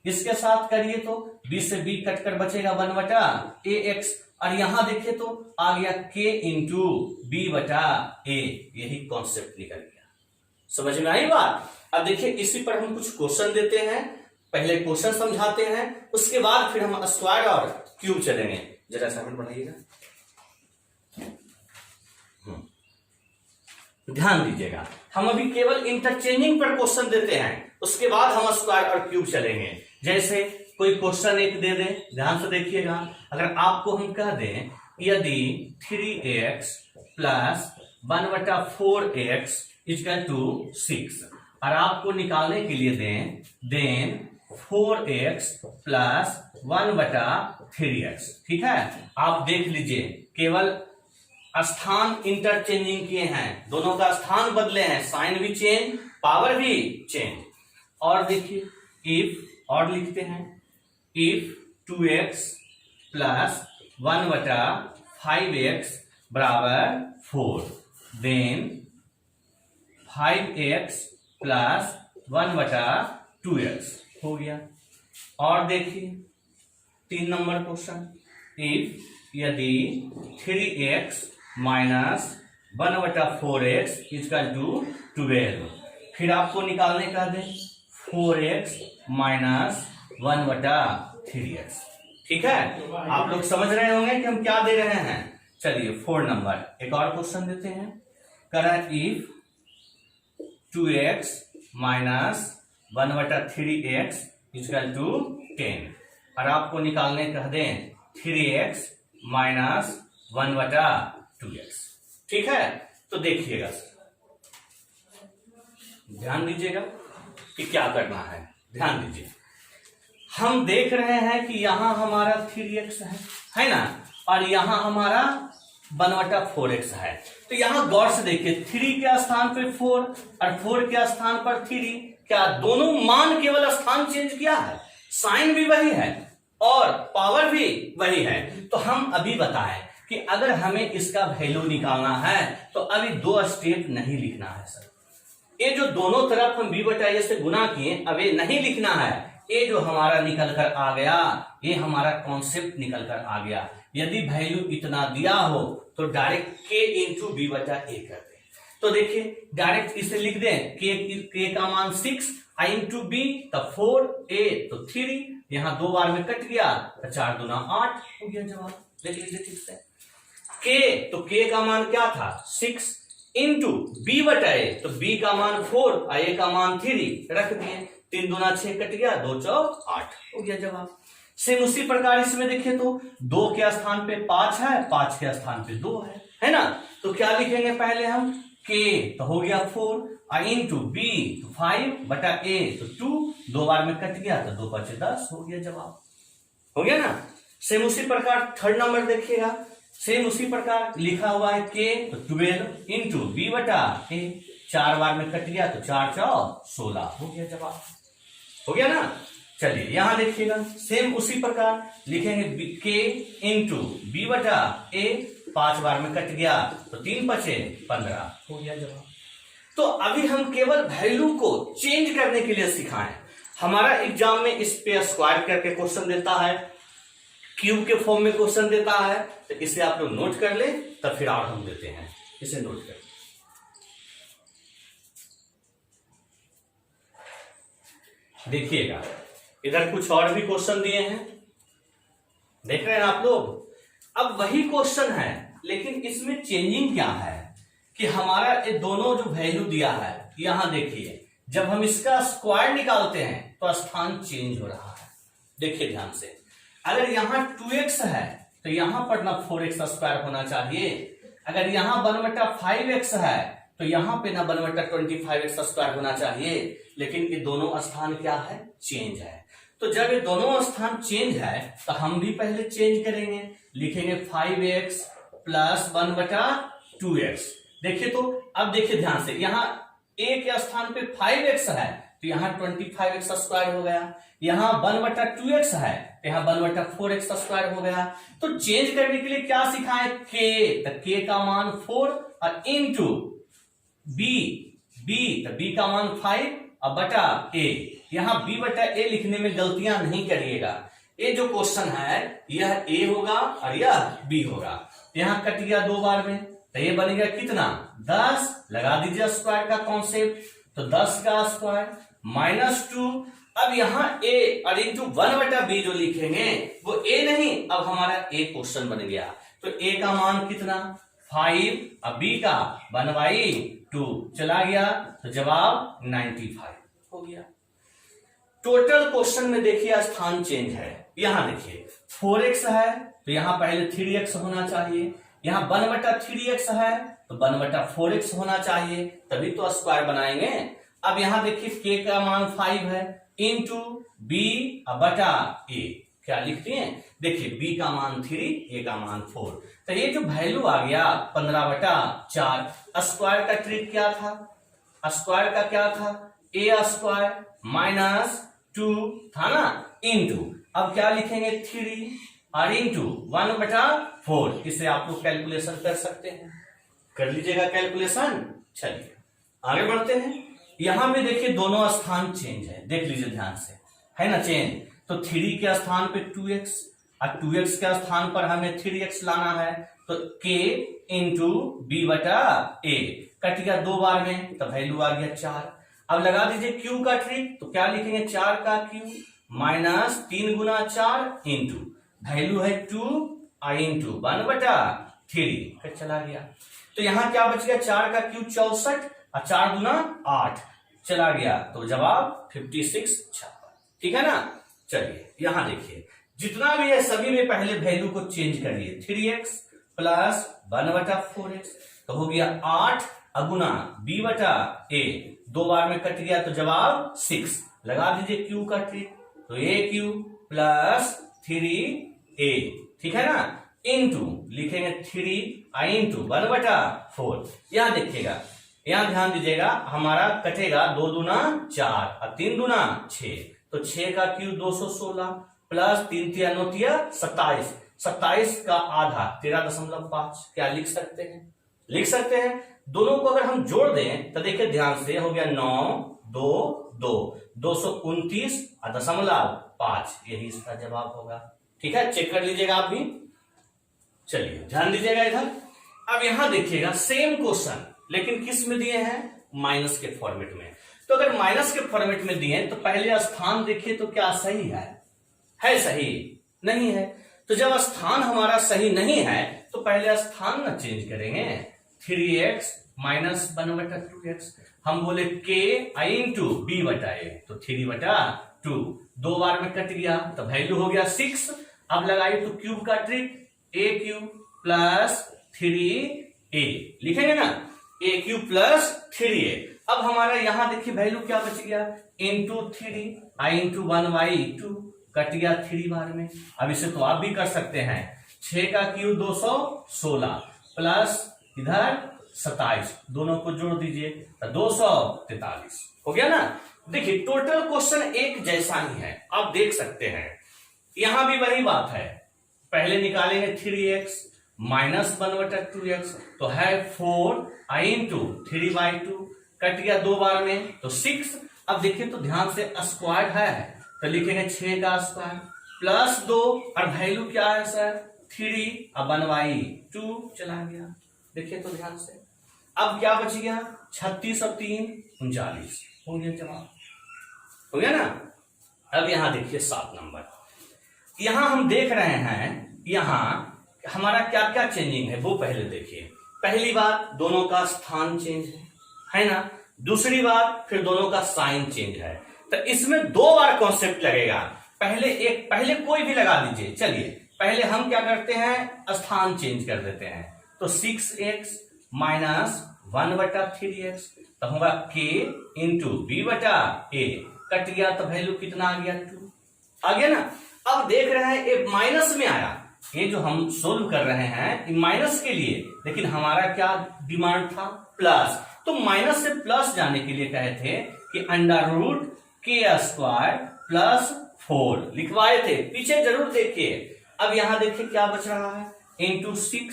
Speaker 1: इसके साथ करिए तो b से b कटकर बचेगा 1/ax, और यहां देखिए तो आ गया k इंटू b/a। यही कॉन्सेप्ट निकल गया। समझ में आई बात? अब देखिए इसी पर हम कुछ क्वेश्चन देते हैं, पहले क्वेश्चन समझाते हैं, उसके बाद फिर हम स्क्वायर और क्यूब चलेंगे। जरा असाइनमेंट बनाइएगा, ध्यान दीजिएगा। हम अभी केवल इंटरचेंजिंग पर क्वेश्चन देते हैं, उसके बाद हम स्क्वायर और क्यूब चलेंगे। जैसे कोई क्वेश्चन एक दे दे, ध्यान से देखिएगा। अगर आपको हम कह दें यदि 3x plus 1/4x equal to 6, और आपको निकालने के लिए दें 4x प्लस 1/3x। ठीक है, आप देख लीजिए, केवल स्थान इंटरचेंजिंग किए हैं, दोनों का स्थान बदले हैं, साइन भी चेंज, पावर भी चेंज। और देखिए इफ, और लिखते हैं इफ 2x प्लस 1/5x बराबर 4, देन 5x प्लस 1/2x हो गया। और देखिए 3 नंबर क्वेश्चन, इफ यदि 3x minus 1/4x equal to 12, फिर आपको निकालने का दें 4x माइनस 1/3x। ठीक है, आप लोग समझ रहे होंगे कि हम क्या दे रहे हैं। चलिए 4 नंबर एक और क्वेश्चन देते हैं, करें if 2x minus 1/3x equal to 10, और आपको निकालने कह दें 3x माइनस 1/2x। ठीक है, तो देखिएगा, ध्यान दीजिएगा कि क्या करना है। ध्यान दीजिए, हम देख रहे हैं कि यहां हमारा 3x है ना, और यहां हमारा 1/4x है। तो यहां गौर से देखिए, 3 के स्थान पे 4 और 4 के स्थान पर 3, क्या दोनों मान केवल स्थान चेंज किया है, साइन भी वही है और पावर भी वही है। तो हम अभी बताएं कि अगर हमें इसका वैल्यू निकालना है तो अभी 2 स्टेप नहीं लिखना है सर। ये जो दोनों तरफ हम b/a से गुना किए, अब ये नहीं लिखना है। ये जो हमारा निकल कर आ गया, ये हमारा कॉन्सेप्ट निकल कर आ गया। यदि वैल्यू इतना दिया हो तो डायरेक्ट k इंटू b/a कर दें। तो देखिए डायरेक्ट इसे लिख दें, k का मान 6, i इंटू b तब 4, a तो 3, यहां 2 बार में कट गया तो 4 दूना 8 हो गया जवाब। देख लीजिए ठीक से, k तो k का मान क्या था 6 इंटू b/a, तो b का मान 4 और a का मान 3 रख दिए, 3 दूना 6 कट गया, 2 चौक 8 हो गया जवाब। सेम उसी प्रकार इसमें देखें तो 2 के स्थान पे 5 है, 5 के स्थान पे 2 है ना। तो क्या लिखेंगे पहले हम, k तो हो गया 4, i इंटू b 5/a तो 2, 2 बार में कट गया तो 2 5 10 हो गया जवाब। हो गया ना। सेम उसी प्रकार 3rd नंबर देखिएगा, सेम उसी प्रकार लिखा हुआ है k तो 12 इंटू b/a, 4 बार में कट गया तो 4 चौक 16 हो गया जवाब। हो गया ना। चलिए यहां देखिएगा, सेम उसी प्रकार लिखेंगे k इंटू b/a, 5 बार में कट गया तो 3 5 15 हो गया जवाब। तो अभी हम केवल वैल्यू को चेंज करने के लिए सिखाएं। हमारा एग्जाम में इस पे स्क्वायर करके क्वेश्चन देता है, क्यूब के फॉर्म में क्वेश्चन देता है, तो इसे आप लोग नोट कर ले, तब फिर और हम देते हैं, इसे नोट कर। देखिएगा इधर कुछ और भी क्वेश्चन दिए हैं, देख रहे हैं आप लोग। अब वही क्वेश्चन है लेकिन इसमें चेंजिंग क्या है, कि हमारा ये दोनों जो वैल्यू दिया है, यहां देखिए जब हम इसका स्क्वायर निकालते हैं तो स्थान चेंज हो रहा है। देखिए ध्यान से, अगर यहां 2x है तो यहां पर ना 4x स्क्वायर होना चाहिए, अगर यहां 1/5x है तो यहां पे ना 1/25x स्क्वायर होना चाहिए, लेकिन ये दोनों स्थान क्या है, चेंज है। तो जब ये दोनों स्थान चेंज है तो हम भी पहले चेंज करेंगे, लिखेंगे 5x प्लस 1/2x। देखिए तो अब देखिए ध्यान से, यहाँ a के स्थान पे 5x है तो यहाँ 25x स्क्वायर हो गया, यहाँ 1/2x है तो यहाँ 1/4x स्क्वायर हो गया। तो चेंज करने के लिए क्या सिखाए, k, तो k का मान 4 और इनटू b का मान 5 और बटा a। यहाँ b बटा a लिखने में गलतियां नहीं करिएगा, ये जो क्वेश्चन है यह a होगा और यह b होगा। यहाँ कट गया 2 बार में तो ये बनेगा कितना, 10, लगा दीजिए स्क्वायर का कॉन्सेप्ट, तो 10 का स्क्वायर -2। अब यहाँ a और इंटू 1/b जो लिखेंगे वो a नहीं, अब हमारा a क्वेश्चन बन गया। तो a का मान कितना 5 और b का 1/2 चला गया, तो जवाब 95 हो गया। टोटल क्वेश्चन में देखिए स्थान चेंज है, यहां देखिए 4x है तो यहां पहले 3x होना चाहिए, यहां 1/3x है तो 1/4x होना चाहिए, तभी तो स्क्वायर बनाएंगे। अब यहां देखिए k का मान 5 है इंटू b बटा a, क्या लिखते हैं, देखिए b का मान 3, a का मान 4, तो ये जो वैल्यू आ गया 15/4। स्क्वायर का ट्रिक क्या था, स्क्वायर का क्या था, a स्क्वायर -2 था ना, इंटू अब क्या लिखेंगे 3 और इंटू 1/4। इसे आप लोग कैलकुलेशन कर सकते हैं, कर लीजिएगा कैलकुलेशन। चलिए आगे बढ़ते हैं। यहां में देखिए दोनों स्थान चेंज है, देख लीजिए ध्यान से, है ना चेंज। तो 3 के स्थान पे 2x और 2x के स्थान पर हमें 3x लाना है, तो k इंटू b बटा a कट गया 2 बार में, तो वैल्यू आ गया 4। अब लगा दीजिए q का ट्रिक, तो क्या लिखेंगे 4 का q -3 गुना 4 इंटू वैल्यू है 2 और इंटू 1/3 चला गया। तो यहां क्या बच गया, 4 का q 64 और 4 गुना 8 चला गया, तो जवाब 56 छप्पन, ठीक है ना। चलिए यहां देखिए जितना भी है सभी में पहले वैल्यू को चेंज करिए, 3x प्लस 1/4x तो हो गया 8 अगुना b बटा a, 2 बार में कट गया तो जवाब 6। लगा दीजिए q का ट्रिक, तो aq प्लस 3a, ठीक है ना, इंटू लिखेंगे 3 इंटू 1/4। यहां देखिएगा, यहां ध्यान दीजिएगा, हमारा कटेगा 2 दूना 4 और 3 दूना 6, तो 6 का क्यू 216 प्लस 3 तिया 9 तिया 27, 27 का आधा 13.5, क्या लिख सकते हैं, लिख सकते हैं। दोनों को अगर हम जोड़ दें तो देखिए ध्यान से, हो गया 9 2 2 229.5, यही इसका जवाब होगा, ठीक है, चेक कर लीजिएगा आप भी। चलिए ध्यान दीजिएगा इधर। अब यहां देखिएगा सेम क्वेश्चन लेकिन किस में दिए हैं, माइनस के फॉर्मेट में। तो अगर माइनस के फॉर्मेट में दिए तो पहले स्थान देखिए तो क्या सही है सही नहीं है। तो जब स्थान हमारा सही नहीं है तो पहले स्थान ना चेंज करेंगे, 3x माइनस 1/2x, हम बोले k इंटू b बटा a, तो 3/2, 2 बार में कट गया तो वैल्यू हो गया 6। अब लगाइए तो क्यूब का trick, a cube plus 3a लिखेंगे ना, a क्यूब प्लस 3a। अब हमारा यहां देखिए वैल्यू क्या बच गया, इंटू 3 इंटू 1/2 कट गया 3 बार में। अब इसे तो आप भी कर सकते हैं, 6 का क्यूब 216 प्लस इधर 27, दोनों को जोड़ दीजिए तो 243 हो गया ना। देखिए टोटल क्वेश्चन एक जैसा ही है, आप देख सकते हैं, यहां भी वही बात है, पहले निकालेंगे 3x माइनस 1/2x, तो है 4 इंटू 3/2 कट गया 2 बार में तो 6। अब देखिए तो ध्यान से स्क्वायर है तो लिखेंगे 6 का स्क्वायर प्लस 2 और वैल्यू क्या है सर 3 और 1/2 चला गया। देखिए तो ध्यान से, अब क्या बच गया 36 और 3 39 हो गया, जवाब हो गया ना। अब यहां देखिए 7 नंबर, यहां हम देख रहे हैं यहां हमारा क्या क्या चेंजिंग है वो पहले देखिए। पहली बात दोनों का स्थान चेंज है ना। दूसरी बात फिर दोनों का साइन चेंज है। तो इसमें 2 बार कॉन्सेप्ट लगेगा। पहले कोई भी लगा दीजिए। चलिए पहले हम क्या करते हैं, स्थान चेंज कर देते हैं। तो 6x माइनस 1/3x तो होगा k इंटू b/a, कट गया तो वैल्यू कितना आ गया 2 आ गया ना। अब देख रहे हैं ये माइनस में आया, ये जो हम सोल्व कर रहे हैं ये माइनस के लिए, लेकिन हमारा क्या डिमांड था प्लस। तो माइनस से प्लस जाने के लिए कहे थे कि √k² प्लस 4 लिखवाए थे, पीछे जरूर देखिए। अब यहां देखिए क्या बच रहा है, इंटू 6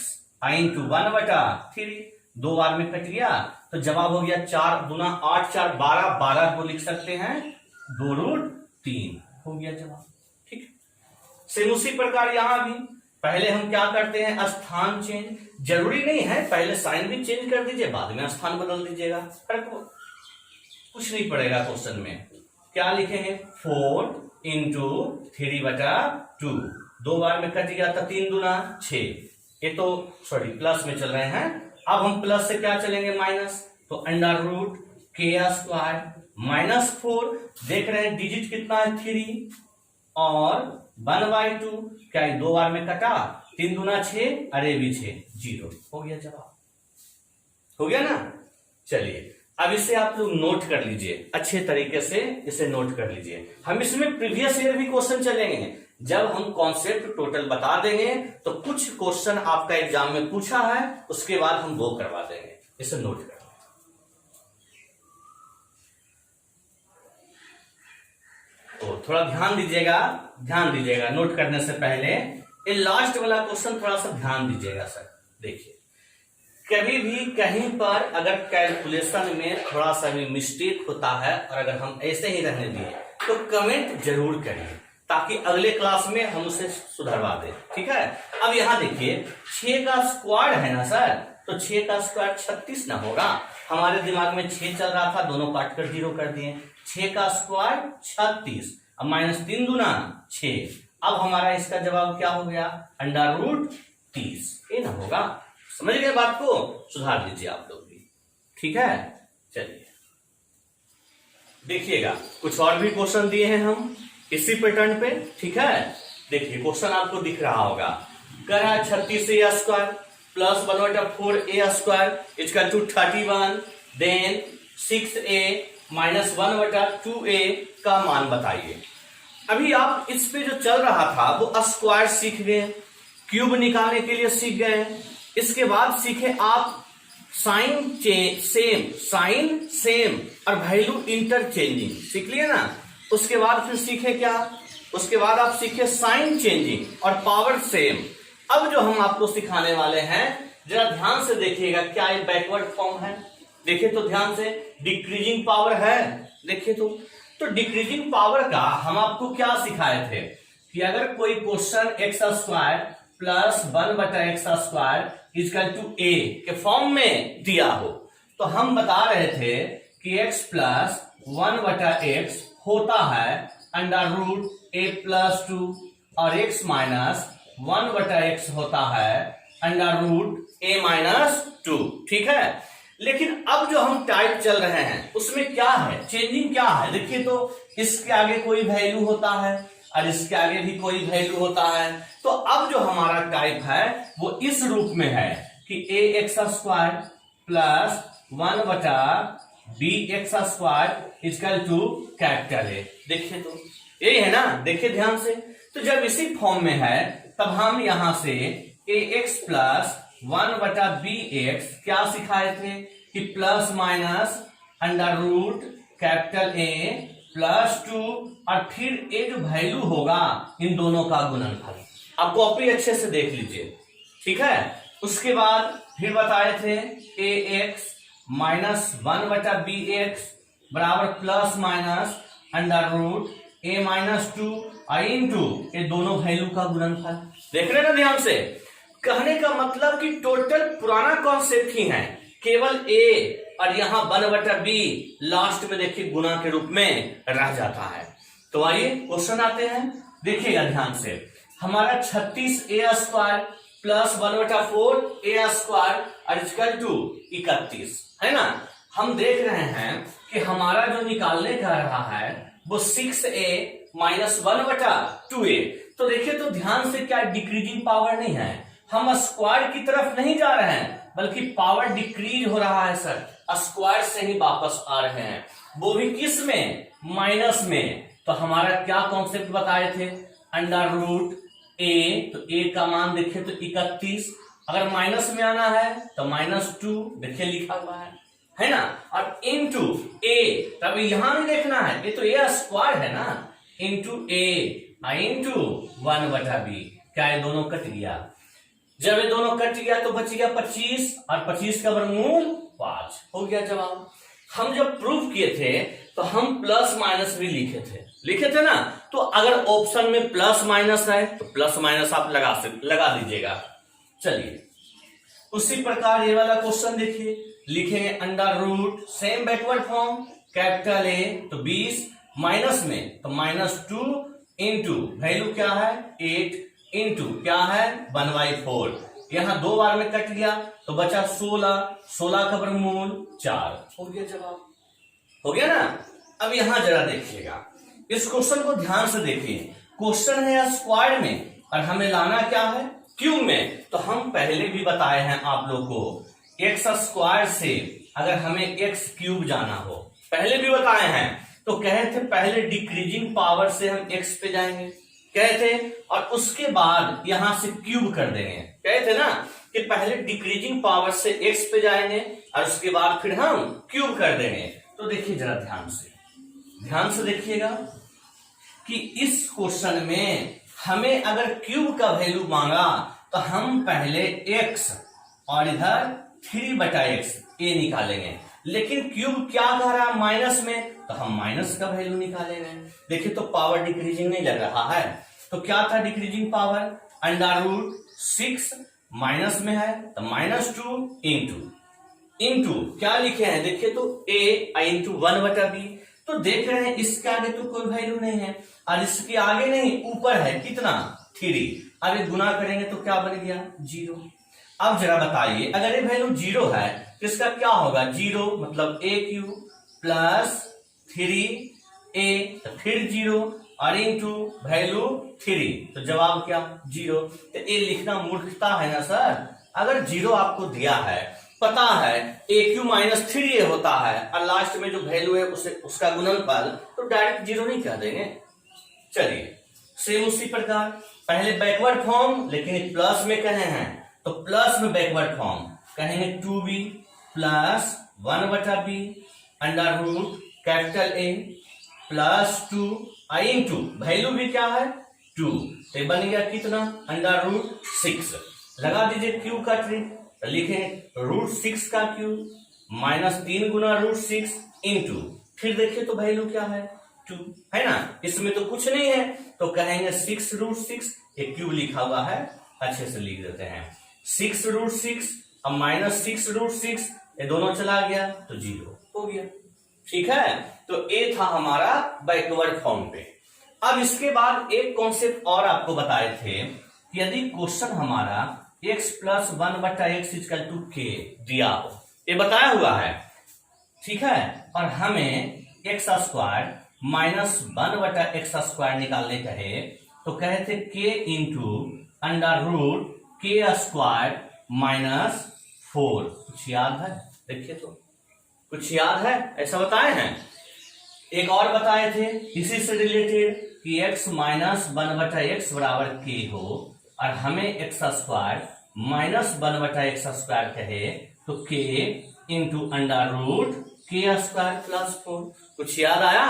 Speaker 1: इंटू 1/3, 2 बार में कट गया तो जवाब हो गया 4 दूना 8 4 12, 12 को लिख सकते हैं 2√3 हो गया जवाब। ठीक, सेम उसी प्रकार यहां भी पहले हम क्या करते हैं, स्थान चेंज। जरूरी नहीं है पहले साइन भी चेंज कर दीजिए बाद में स्थान बदल दीजिएगा, फर्क कुछ नहीं पड़ेगा। क्वेश्चन में क्या लिखेंगे 4 इंटू 3/2, 2 बार में कट गया तो 3 दूना 6, ये तो सॉरी प्लस में चल रहे हैं। अब हम प्लस से क्या चलेंगे माइनस, तो √k² माइनस 4, देख रहे हैं डिजिट कितना है 3 और 1/2, क्या 2 बार में कटा, 3 दूना 6, अरे भी 6, 0 हो गया जवाब। हो गया ना। चलिए अब इसे आप लोग नोट कर लीजिए, अच्छे तरीके से इसे नोट कर लीजिए। हम इसमें प्रीवियस ईयर भी क्वेश्चन चलेंगे, जब हम कॉन्सेप्ट टोटल बता देंगे तो कुछ क्वेश्चन आपका एग्जाम में पूछा है उसके बाद हम वो करवा देंगे, इसे नोट कर। तो थोड़ा ध्यान दीजिएगा नोट करने से पहले। ये लास्ट वाला क्वेश्चन थोड़ा सा ध्यान दीजिएगा सर। देखिए कभी भी कहीं पर अगर कैलकुलेशन में थोड़ा सा भी मिस्टेक होता है और अगर हम ऐसे ही रहने दिए तो कमेंट जरूर करिए ताकि अगले क्लास में हम उसे सुधरवा दें। ठीक है, अब यहां देखिए 6 का स्क्वायर है ना सर, तो 6 का स्क्वायर 36 ना होगा। हमारे दिमाग में 6 चल रहा था, दोनों काट कर 0 कर दिए। 6 का स्क्वायर 36, अब माइनस 3 दूना 6। अब हमारा इसका जवाब क्या हो गया, √30, ये ना होगा। समझ गए बात को, सुधार लीजिए आप लोग भी। ठीक है, चलिए देखिएगा कुछ और भी क्वेश्चन दिए हैं हम इसी पैटर्न पे। ठीक है, देखिए क्वेश्चन आपको दिख रहा होगा, कर रहा है 36a² plus 1/4a² equal to 31, then 6a minus 1/2a का मान बताइए। अभी आप इस पे जो चल रहा था वो स्क्वायर सीख गए, क्यूब निकालने के लिए सीख गए, इसके बाद सीखे आप साइन सेम और वैल्यू इंटरचेंजिंग सीख लिए ना। उसके बाद फिर सीखे क्या, उसके बाद आप सीखे साइन चेंजिंग और पावर सेम। अब जो हम आपको सिखाने वाले हैं जरा ध्यान से देखिएगा, क्या ये बैकवर्ड फॉर्म है, देखिए तो ध्यान से, डिक्रीजिंग पावर है, देखिए तो डिक्रीजिंग पावर का हम आपको क्या सिखाए थे कि अगर कोई question x² plus 1/x² equal to a के फॉर्म में दिया हो तो हम बता रहे थे कि x प्लस 1/x होता है √a+2 और x माइनस 1/x होता है √a-2। ठीक है, लेकिन अब जो हम टाइप चल रहे हैं उसमें क्या है, चेंजिंग क्या है, देखिए तो इसके आगे कोई वैल्यू होता है और इसके आगे भी कोई वैल्यू होता है। तो अब जो हमारा टाइप है वो इस रूप में है कि ax² plus 1/bx² equal to capital A। देखिए तो ये है ना, देखिए ध्यान से। तो जब इसी फॉर्म में है तब हम यहां से ax प्लस 1/bx क्या सिखाए थे कि प्लस माइनस √A प्लस 2 और फिर ये जो वैल्यू होगा इन दोनों का गुणनफल। आप कॉपी अच्छे से देख लीजिए। ठीक है, उसके बाद फिर बताए थे ax माइनस 1/bx बराबर प्लस माइनस √a-2 और इंटू ये दोनों वैल्यू का गुणनफल। देख रहे ना ध्यान से, कहने का मतलब कि टोटल पुराना कॉन्सेप्ट ही है, केवल a और यहां 1/b लास्ट में देखिए गुणा के रूप में रह जाता है। तो आइए क्वेश्चन आते हैं, देखिएगा ध्यान से। हमारा 36a² +1/4 a square equal to 31, है ना। हम देख रहे हैं कि हमारा जो निकालने का रहा है वो 6a माइनस 1/2a। तो देखिए तो ध्यान से, क्या डिक्रीजिंग पावर नहीं है, हम स्क्वायर की तरफ नहीं जा रहे हैं बल्कि पावर डिक्रीज हो रहा है सर, स्क्वायर से ही वापस आ रहे हैं, वो भी किस में, माइनस में। तो हमारा क्या कॉन्सेप्ट बताए थे, अंडर रूट ए, तो ए का मान देखिए तो 31, अगर माइनस में आना है तो -2 देखिए लिखा हुआ है ना, और इनटू ए, तब यहां भी देखना है, ये तो ए स्क्वायर है ना, इनटू ए इनटू 1/b। क्या ये दोनों कट गया, जब ये दोनों कट गया तो बच गया 25, और 25 का वर्गमूल 5 हो गया जवाब। हम जब प्रूफ किए थे तो हम प्लस माइनस भी लिखे थे ना, तो अगर ऑप्शन में प्लस माइनस है तो प्लस माइनस आप लगा दीजिएगा। चलिए उसी प्रकार ये वाला क्वेश्चन देखिए, लिखेंगे under root, same backward form, capital A तो 20, माइनस में तो -2 इंटू वैल्यू क्या है 8 इंटू क्या है 1/4, यहां 2 बार में कट गया तो बचा 16 का वर्गमूल 4 हो गया जवाब, हो गया ना। अब यहां जरा देखिएगा, इस क्वेश्चन को ध्यान से देखिए, क्वेश्चन है स्क्वायर में और हमें लाना क्या है, क्यूब में। तो हम पहले भी बताए हैं आप लोग को, एक्स स्क्वायर से अगर हमें एक्स क्यूब जाना हो, पहले भी बताए हैं, तो कहे थे पहले डिक्रीजिंग पावर से हम एक्स पे जाएंगे, कहे थे, और उसके बाद यहां से क्यूब कर देंगे, कहे थे ना कि पहले डिक्रीजिंग पावर से एक्स पे जाएंगे और उसके बाद फिर हम क्यूब कर देंगे। तो देखिए जरा ध्यान से देखिएगा कि इस क्वेश्चन में हमें अगर क्यूब का वैल्यू मांगा तो हम पहले x और इधर 3/x ए निकालेंगे, लेकिन क्यूब क्या कह रहा है माइनस में, तो हम माइनस का वैल्यू निकालेंगे। देखिए तो पावर डिक्रीजिंग नहीं लग रहा है, तो क्या था decreasing power, under root 6 minus में है तो -2 इंटू क्या लिखे हैं, देखिए तो a इंटू 1/b। तो देख रहे हैं इसके आगे तो कोई वैल्यू नहीं है और इसके आगे नहीं, ऊपर है कितना 3, अब ये गुना करेंगे तो क्या बन गया 0। अब जरा बताइए अगर ये वैल्यू 0 है तो इसका क्या होगा, 0 मतलब a³ प्लस 3a तो फिर 0 और इंटू वैल्यू 3, तो जवाब क्या 0। तो ये लिखना मूर्खता है ना सर, अगर 0 आपको दिया है, पता है AQ - 3a होता है और लास्ट में जो वैल्यू है उसे उसका गुणनफल, तो डायरेक्ट 0 नहीं कह देंगे। चलिए सेम उसी प्रकार पहले बैकवर्ड फॉर्म, लेकिन प्लस में कहे हैं तो प्लस में बैकवर्ड फॉर्म कहेंगे 2b plus 1/b under root capital A plus 2 into value भी क्या है 2, तो बन गया कितना अंडर रूट 6, लगा दीजिए क्यूब का ट्रिक, लिखें √6 का क्यूब -3 गुना √6 इंटू फिर देखिए तो वैल्यू क्या है 2, है ना, इसमें तो कुछ नहीं है तो कहेंगे 6√6, एक क्यूब लिखा हुआ है अच्छे से लिख देते हैं, 6√6 अब -6√6 ये दोनों चला गया तो 0 हो गया, ठीक है। तो ये था हमारा बैकवर्ड फॉर्म पे। अब इसके बाद एक कॉन्सेप्ट और आपको बताए थे, यदि क्वेश्चन हमारा x + 1/x = k दिया हो, ये बताया हुआ है, ठीक है, और हमें x² - 1/x² निकालने कहे तो कहे थे k into under root k² - 4, कुछ याद है, देखिए तो कुछ याद है, ऐसा बताए हैं। एक और बताए थे इसी से रिलेटेड कि x - 1/x बराबर k हो और हमें x² - 1/x² कहे तो k into under root k² + 4, कुछ याद आया।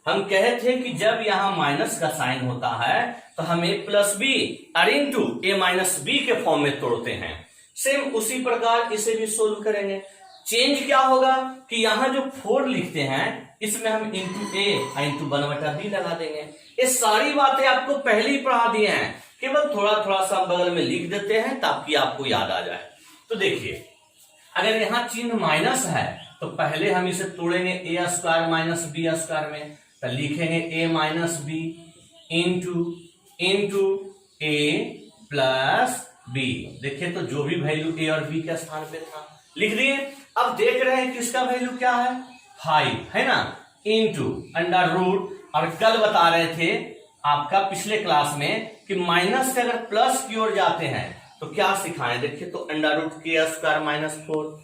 Speaker 1: हम कहे थे कि जब यहां माइनस का साइन होता है तो हम a + b और इंटू a - b के फॉर्म में तोड़ते हैं, सेम उसी प्रकार इसे भी सोल्व करेंगे। चेंज क्या होगा कि यहां जो 4 लिखते हैं इसमें हम इंटू a इंटू 1/b लगा देंगे। ये सारी बातें आपको पहले ही पढ़ा दिए हैं, केवल थोड़ा थोड़ा सा बगल में लिख देते हैं ताकि आपको याद आ जाए। तो देखिए अगर यहाँ चिन्ह माइनस है तो पहले हम इसे तोड़ेंगे a² - b² में, तो लिखेंगे a - b into a plus B. देखिए तो जो भी वैल्यू ए और बी के स्थान पे था लिख दिए। अब देख रहे हैं किसका वैल्यू क्या है, 5 है ना, इनटू अंडर रूट। और कल बता रहे थे आपका पिछले क्लास में कि माइनस से अगर प्लस की ओर जाते हैं तो क्या सिखाएं, देखिए तो अंडर रूट के स्क्वायर -4।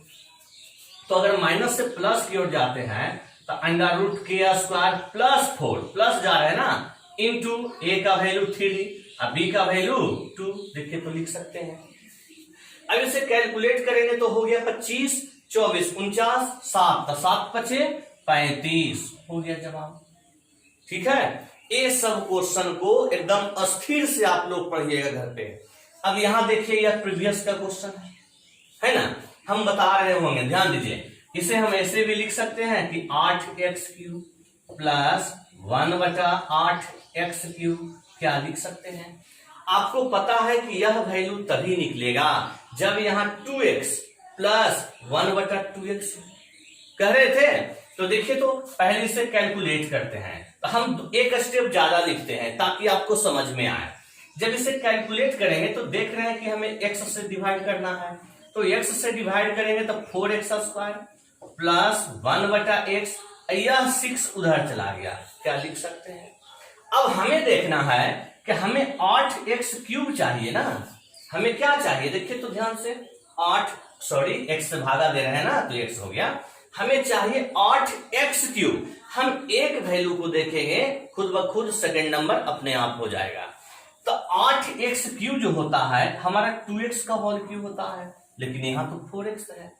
Speaker 1: तो अगर माइनस से प्लस की ओर जाते हैं तो अंडर रूट के स्क्वायर +4, प्लस जा रहे हैं ना, इनटू ए का वैल्यू 3 और बी का वैल्यू 2। देखिए तो लिख सकते हैं। अब इसे कैलकुलेट करेंगे तो हो गया 25, 24, 49, 7 तो 7 × 5 = 35 हो गया जवाब। ठीक है, ये सब क्वेश्चन को एकदम अस्थिर से आप लोग पढ़िएगा घर पे। अब यहां देखिए यह प्रीवियस का क्वेश्चन है ना, हम बता रहे होंगे, ध्यान दीजिए। इसे हम ऐसे भी लिख सकते हैं कि 8x³ + 1/8x³ क्या लिख सकते हैं। आपको पता है कि यह वैल्यू तभी निकलेगा जब यहां 2x + 1/2x कह रहे थे। तो देखिए तो पहले से कैलकुलेट करते हैं, तो हम एक स्टेप ज्यादा लिखते हैं ताकि आपको समझ में आए। जब इसे कैलकुलेट करेंगे तो देख रहे हैं कि हमें x से डिवाइड करना है, तो x से डिवाइड करेंगे तो 4x² + 1/x, यह 6 उधर चला गया, क्या लिख सकते हैं। अब हमें देखना है कि हमें 8x³ चाहिए ना, हमें क्या चाहिए, देखिए तो ध्यान से, x से भागा दे रहे हैं ना तो x हो गया, हमें चाहिए 8x³। हम एक वैल्यू को देखेंगे खुद ब खुद सेकंड नंबर अपने आप हो जाएगा। तो 8x³ जो होता है हमारा 2x का होल क्यूब होता है, लेकिन यहां तो 4x है।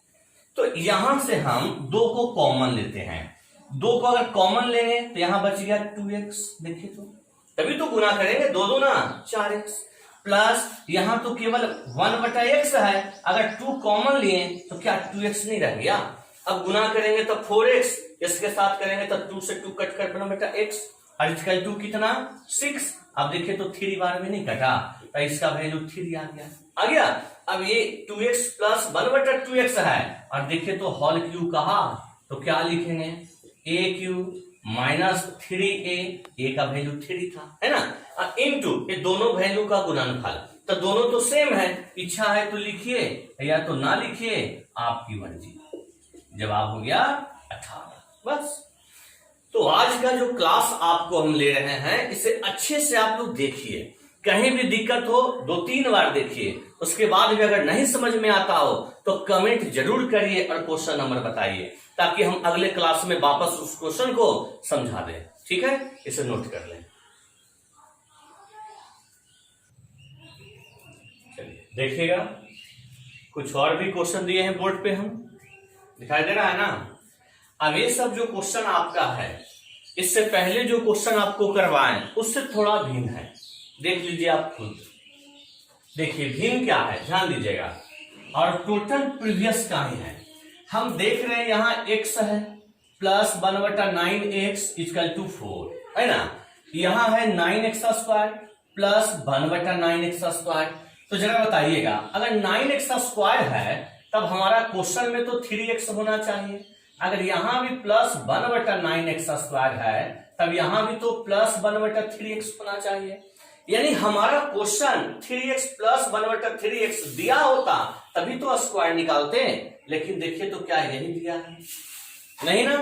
Speaker 1: तो यहां से हम 2 को कॉमन लेते हैं, 2 को अगर कॉमन लेंगे तो यहां बच गया 2x। देखिए तो तभी तो गुना करेंगे, 2 2 ना 4x, प्लस यहां तो केवल 1/x है, अगर 2 कॉमन लिए तो क्या 2x नहीं रह गया। अब गुना करेंगे तो 4x, इसके साथ करेंगे तो 2 से 2 कट कर 1/x, और इसका 2 कितना 6। अब देखिए तो 3 बार में नहीं कटा, तो इसका वैल्यू 3 आ गया। अब ये 2x + 1/2x है, और देखिए तो होल क्यूब कहा तो क्या लिखेंगे, a³ - 3a, a का वैल्यू 3 था है ना, और इनटू ये दोनों वैल्यू का गुणनफल, तो दोनों तो सेम है, इच्छा है तो लिखिए या तो ना लिखिए, आपकी मर्जी। जवाब हो गया 18। बस। तो आज का जो क्लास आपको हम ले रहे हैं इसे अच्छे से आप लोग देखिए, कहीं भी दिक्कत हो 2-3 बार देखिए, उसके बाद भी अगर नहीं समझ में आता हो तो कमेंट जरूर करिए और क्वेश्चन नंबर बताइए, ताकि हम अगले क्लास में वापस उस क्वेश्चन को समझा दें। ठीक है, इसे नोट कर लें। चलिए देखिएगा, कुछ और भी क्वेश्चन दिए हैं बोर्ड पे, हम दिखाई दे रहा है ना। अब ये सब जो क्वेश्चन आपका है, इससे पहले जो क्वेश्चन आपको करवाएं उससे थोड़ा भिन्न है, देख लीजिए आप खुद। देखिए भिन्न क्या है, ध्यान दीजिएगा, और टोटल प्रीवियस का ही है। हम देख रहे हैं यहाँ x है + 1/9x = 4 है ना, यहाँ है 9x² + 1/9x²। तो जरा बताइएगा, अगर 9x² है तब हमारा क्वेश्चन में तो 3x होना चाहिए, अगर यहां भी + 1/9x² है तब यहां भी तो + 1/3x होना चाहिए। यानी हमारा क्वेश्चन 3x + 1/3x दिया होता तभी तो स्क्वायर निकालते हैं, लेकिन देखिए तो क्या यही दिया है, नहीं ना।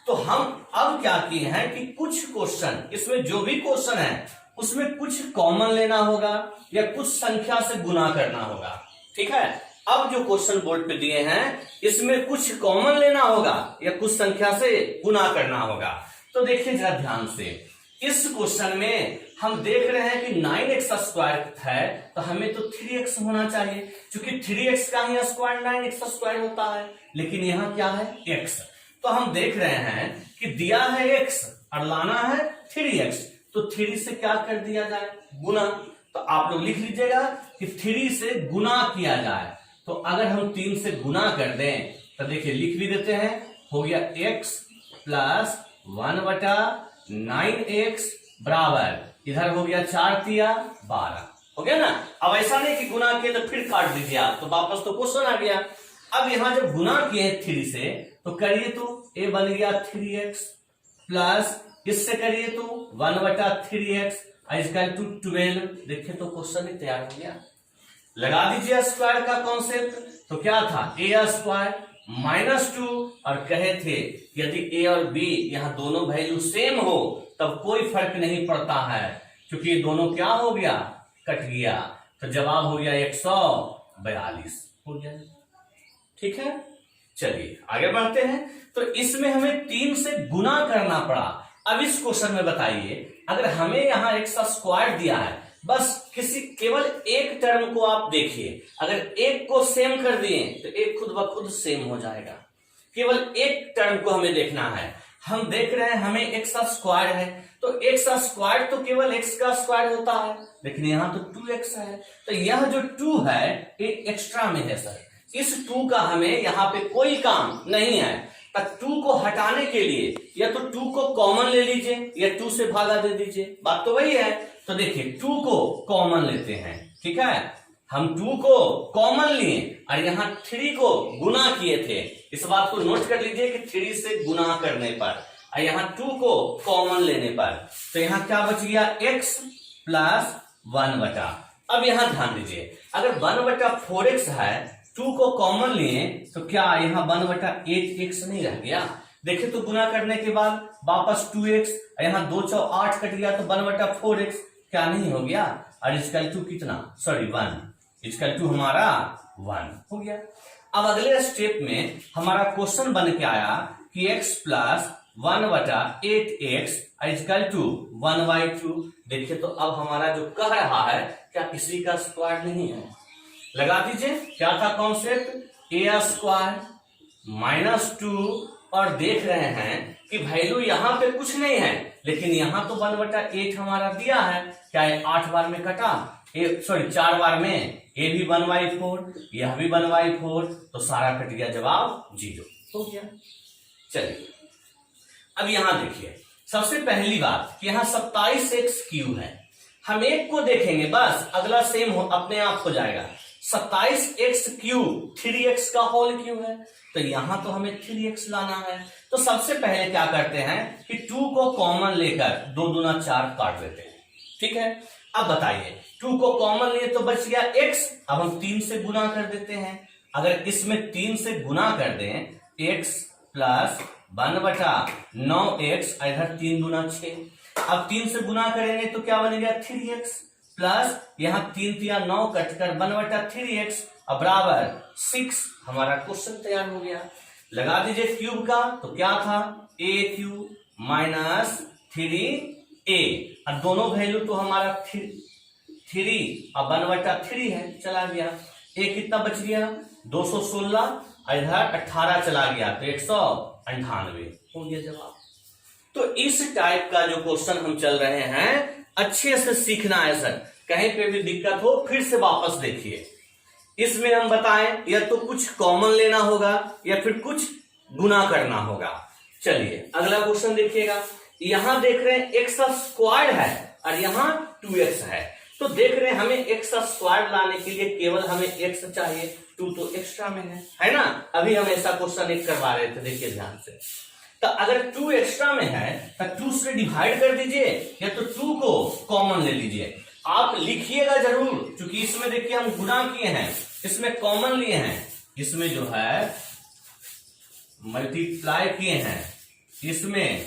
Speaker 1: तो हम अब क्या किए हैं कि कुछ क्वेश्चन, इसमें जो भी क्वेश्चन है उसमें कुछ कॉमन लेना होगा या कुछ संख्या से गुना करना होगा। ठीक है, अब जो क्वेश्चन बोर्ड पे दिए हैं इसमें कुछ कॉमन लेना होगा या कुछ संख्या से गुना करना होगा। तो देखिए जरा ध्यान से, इस क्वेश्चन में हम देख रहे हैं कि 9x² है तो हमें तो 3x होना चाहिए, क्योंकि 3x का ही स्क्वायर 9x² होता है, लेकिन यहाँ क्या है x। तो हम देख रहे हैं कि दिया है x और लाना है 3x, तो 3 से क्या कर दिया जाए, गुना। तो आप लोग लिख लीजिएगा कि 3 से गुना किया जाए। तो अगर हम 3 से गुना कर दें तो देखिए लिख भी देते हैं, हो गया x + 1/9x बराबर, इधर हो गया 4 तिया 12, हो गया ना। अब ऐसा नहीं कि गुना किए तो फिर काट दीजिए आप, तो वापस तो क्वेश्चन आ गया। अब यहां जब गुना किए 3 से तो करिए तो a बन गया 3x प्लस इससे करिए तो 1/3x = 12। देखिए तो क्वेश्चन ही तैयार हो गया। लगा दीजिए स्क्वायर का कॉन्सेप्ट। तो क्या था, ए स्क्वायर माइनस 2, और कहे थे यदि ए और बी यहाँ दोनों वैल्यू सेम हो तब कोई फर्क नहीं पड़ता है, क्योंकि ये दोनों क्या हो गया, कट गया। तो जवाब हो गया 142 हो गया। ठीक है, चलिए आगे बढ़ते हैं। तो इसमें हमें 3 से गुना करना पड़ा। अब इस क्वेश्चन में बताइए, अगर हमें यहाँ एक्स स्क्वायर दिया है, बस केवल एक टर्म को आप देखिए, अगर एक को सेम कर दिए तो एक खुद ब खुद सेम हो जाएगा। केवल एक टर्म को हमें देखना है। हम देख रहे हैं हमें एक्स स्क्वायर है, तो एक्स स्क्वायर तो केवल एक्स का स्क्वायर होता है, लेकिन यहाँ तो 2x है, तो यह जो 2 है ये एक्स्ट्रा में है सर। इस 2 का हमें यहाँ पे कोई काम नहीं है। तो 2 को हटाने के लिए या तो 2 को कॉमन ले लीजिए या 2 से भागा दे दीजिए, बात तो वही है। तो देखिए 2 को कॉमन लेते हैं, ठीक है, हम 2 को कॉमन लिए और यहाँ 3 को गुना किए थे। इस बात को नोट कर लीजिए कि 3 से गुना करने पर और यहाँ 2 को कॉमन लेने पर, तो यहाँ क्या बच गया, x प्लस 1/। अब यहाँ ध्यान दीजिए, अगर 1/4x है, 2 को कॉमन लिए तो क्या यहाँ 1/8x नहीं रह गया। देखिए तो गुना करने के बाद वापस 2x, यहाँ 2 × 8 कट गया तो 1/4x क्या नहीं हो गया, और इसका 2 कितना, सॉरी 1, इसका 2 हमारा 1 हो गया। अब अगले स्टेप में हमारा क्वेश्चन बन के आया कि x plus 1/8x equal to 1/2। देखिए तो अब हमारा जो कह रहा है क्या किसी का स्क्वायर नहीं है, लगा दीजिए क्या था कॉन्सेप्ट, ए स्क्वायर माइनस 2, और देख रहे हैं कि वैल्यू यहाँ पे कुछ नहीं है, लेकिन यहाँ तो 1/8 हमारा दिया है, क्या है 8 बार में कटा, 4 बार में, ए भी 1/4, यह भी 1/4, तो सारा कट गया, जवाब 0 हो गया। चलिए अब यहाँ देखिए, सबसे पहली बात कि यहाँ 27x³ है, हम एक को देखेंगे बस, अगला सेम हो अपने आप हो जाएगा। 27x³ 3x का होल क्यूब है, तो यहां तो हमें 3x लाना है। तो सबसे पहले क्या करते हैं कि 2 को कॉमन लेकर 2 दूना 4 काट देते हैं, ठीक है। अब बताइए 2 को कॉमन लिए तो बच गया x, अब हम 3 से गुना कर देते हैं। अगर इसमें 3 से गुना कर दें, x प्लस 1/9x, इधर 3 दूना 6, अब 3 से गुना करेंगे तो क्या बनेगा 3x प्लस यहाँ 3 × 9 कटकर 1/3x बराबर 6। हमारा क्वेश्चन तैयार हो गया। लगा दीजिए क्यूब का, तो क्या था a³ माइनस 3a, और दोनों वैल्यू तो हमारा 3 और 1/3 है, चला गया। a कितना बच गया 216, इधर 18 चला गया तो 198 हो गया जवाब। तो इस टाइप का जो क्वेश्चन हम चल रहे हैं अच्छे से सीखना है सर, कहीं पे भी दिक्कत हो फिर से वापस देखिए। इसमें हम बताएं या तो कुछ कॉमन लेना होगा या फिर कुछ गुना करना होगा। चलिए अगला क्वेश्चन देखिएगा, यहां देख रहे हैं एक्स स्क्वायर है और यहां 2x है, तो देख रहे हैं हमें एक्स स्क्वायर लाने के लिए केवल हमें x चाहिए, 2 तो एक्स्ट्रा में है ना। अभी हम ऐसा क्वेश्चन एक करवा रहे थे, देखिए ध्यान से। तो अगर 2 एक्स्ट्रा में है तो 2 से डिवाइड कर दीजिए या तो 2 को कॉमन ले लीजिए। आप लिखिएगा जरूर, क्योंकि इसमें देखिए हम गुना किए हैं, इसमें कॉमन लिए हैं, इसमें जो है मल्टीप्लाई किए हैं, इसमें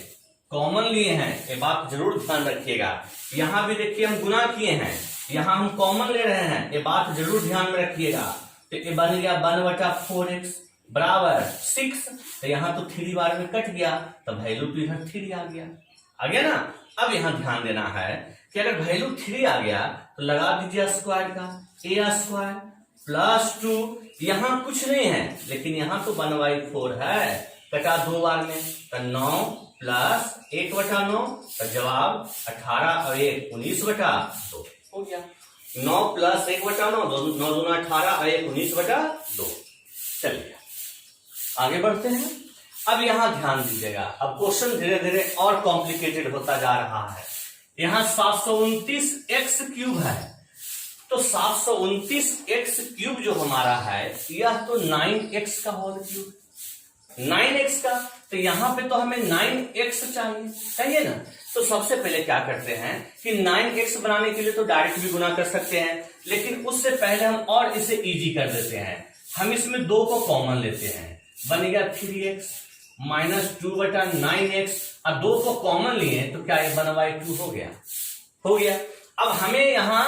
Speaker 1: कॉमन लिए हैं, ये बात जरूर ध्यान रखिएगा। यहां भी देखिए हम गुना किए हैं, यहां हम कॉमन ले रहे हैं, ये बात जरूर ध्यान में रखिएगा। तो ये बन गया 1/4x बराबर 6, तो यहां तो 3 बार में कट गया तो वैल्यू तो इधर 3 आ गया ना। अब यहां ध्यान देना है कि अगर वैल्यू 3 आ गया तो लगा दीजिए स्क्वायर का, ए स्क्वायर प्लस 2, यहां कुछ नहीं है लेकिन यहां तो 1/4 है, कटा 2 बार में तो 9 प्लस 1/9, तो जवाब 18 और 1 19/2 हो गया। 9 प्लस 1/9, 9 दूना 18 और 1 19/2। चलिए आगे बढ़ते हैं। अब यहां ध्यान दीजिएगा, अब क्वेश्चन धीरे धीरे और कॉम्प्लिकेटेड होता जा रहा है। यहां 729x³ है, तो 729x³ जो हमारा है यह तो 9x का होल क्यूब, 9x का, तो यहां पे तो हमें 9x चाहिए ना। तो सबसे पहले क्या करते हैं कि 9x बनाने के लिए तो डायरेक्ट भी गुना कर सकते हैं, लेकिन उससे पहले हम और इसे इजी कर देते हैं। हम इसमें 2 को कॉमन लेते हैं, बन गया 3x माइनस 2/9x, और 2 को कॉमन लिए तो क्या 1/2 हो गया। अब हमें यहां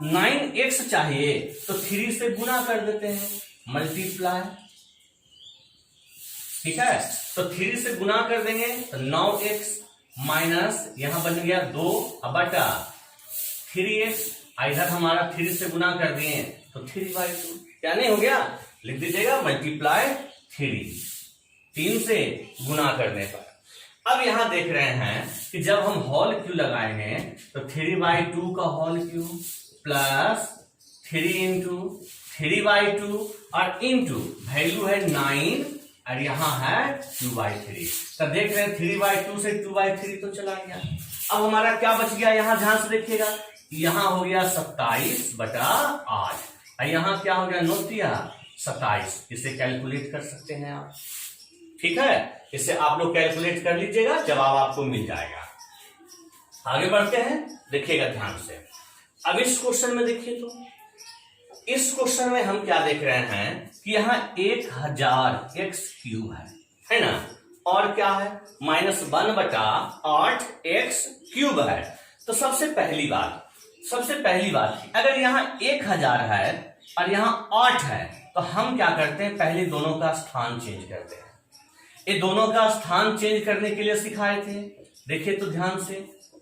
Speaker 1: 9x चाहिए तो 3 से गुना कर देते हैं, मल्टीप्लाई, ठीक है। तो 3 से गुना कर देंगे तो 9x माइनस यहां बन गया 2/3x, इधर हमारा 3 से गुना कर दिए तो 3/2, क्या नहीं हो गया, लिख दीजिएगा मल्टीप्लाई 3 से गुना करने पर। अब यहां देख रहे हैं कि जब हम होल क्यू लगाएंगे तो 3/2 का होल क्यू प्लस 3 इंटू 3/2 और इंटू वैल्यू है 9 और यहां है 2/3। तो देख रहे हैं 3/2 से 2/3 तो चला गया। अब हमारा क्या बच गया, यहां ध्यान से देखिएगा, यहां हो गया 27/8 और यहां क्या हो गया 9×27। इसे कैलकुलेट कर सकते हैं आप, ठीक है। इसे आप लोग कैलकुलेट कर लीजिएगा, जवाब आपको मिल जाएगा। आगे बढ़ते हैं, देखिएगा ध्यान से। अब इस क्वेश्चन में देखिए, तो इस क्वेश्चन में हम क्या देख रहे हैं कि यहाँ 1000x³ है ना, और क्या है -1/8x³ है। तो सबसे पहली बात अगर यहाँ 1000 है और यहाँ 8 है तो हम क्या करते हैं, पहले दोनों का स्थान चेंज करते हैं। ये दोनों का स्थान चेंज करने के लिए सिखाए थे, देखिए तो ध्यान से,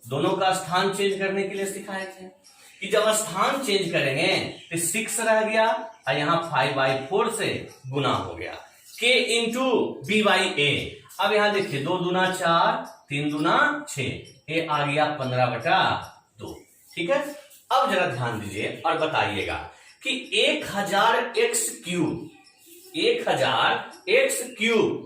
Speaker 1: दोनों का स्थान चेंज करने के लिए सिखाए थे कि जब स्थान चेंज करेंगे तो 6 रह गया और यहाँ 5/4 से गुना हो गया, k इंटू b/a। अब यहाँ देखिए 2 दूना 4, 3 दूना 6, ये आ गया 15/2, ठीक है। अब जरा ध्यान दीजिए और बताइएगा कि 1000x³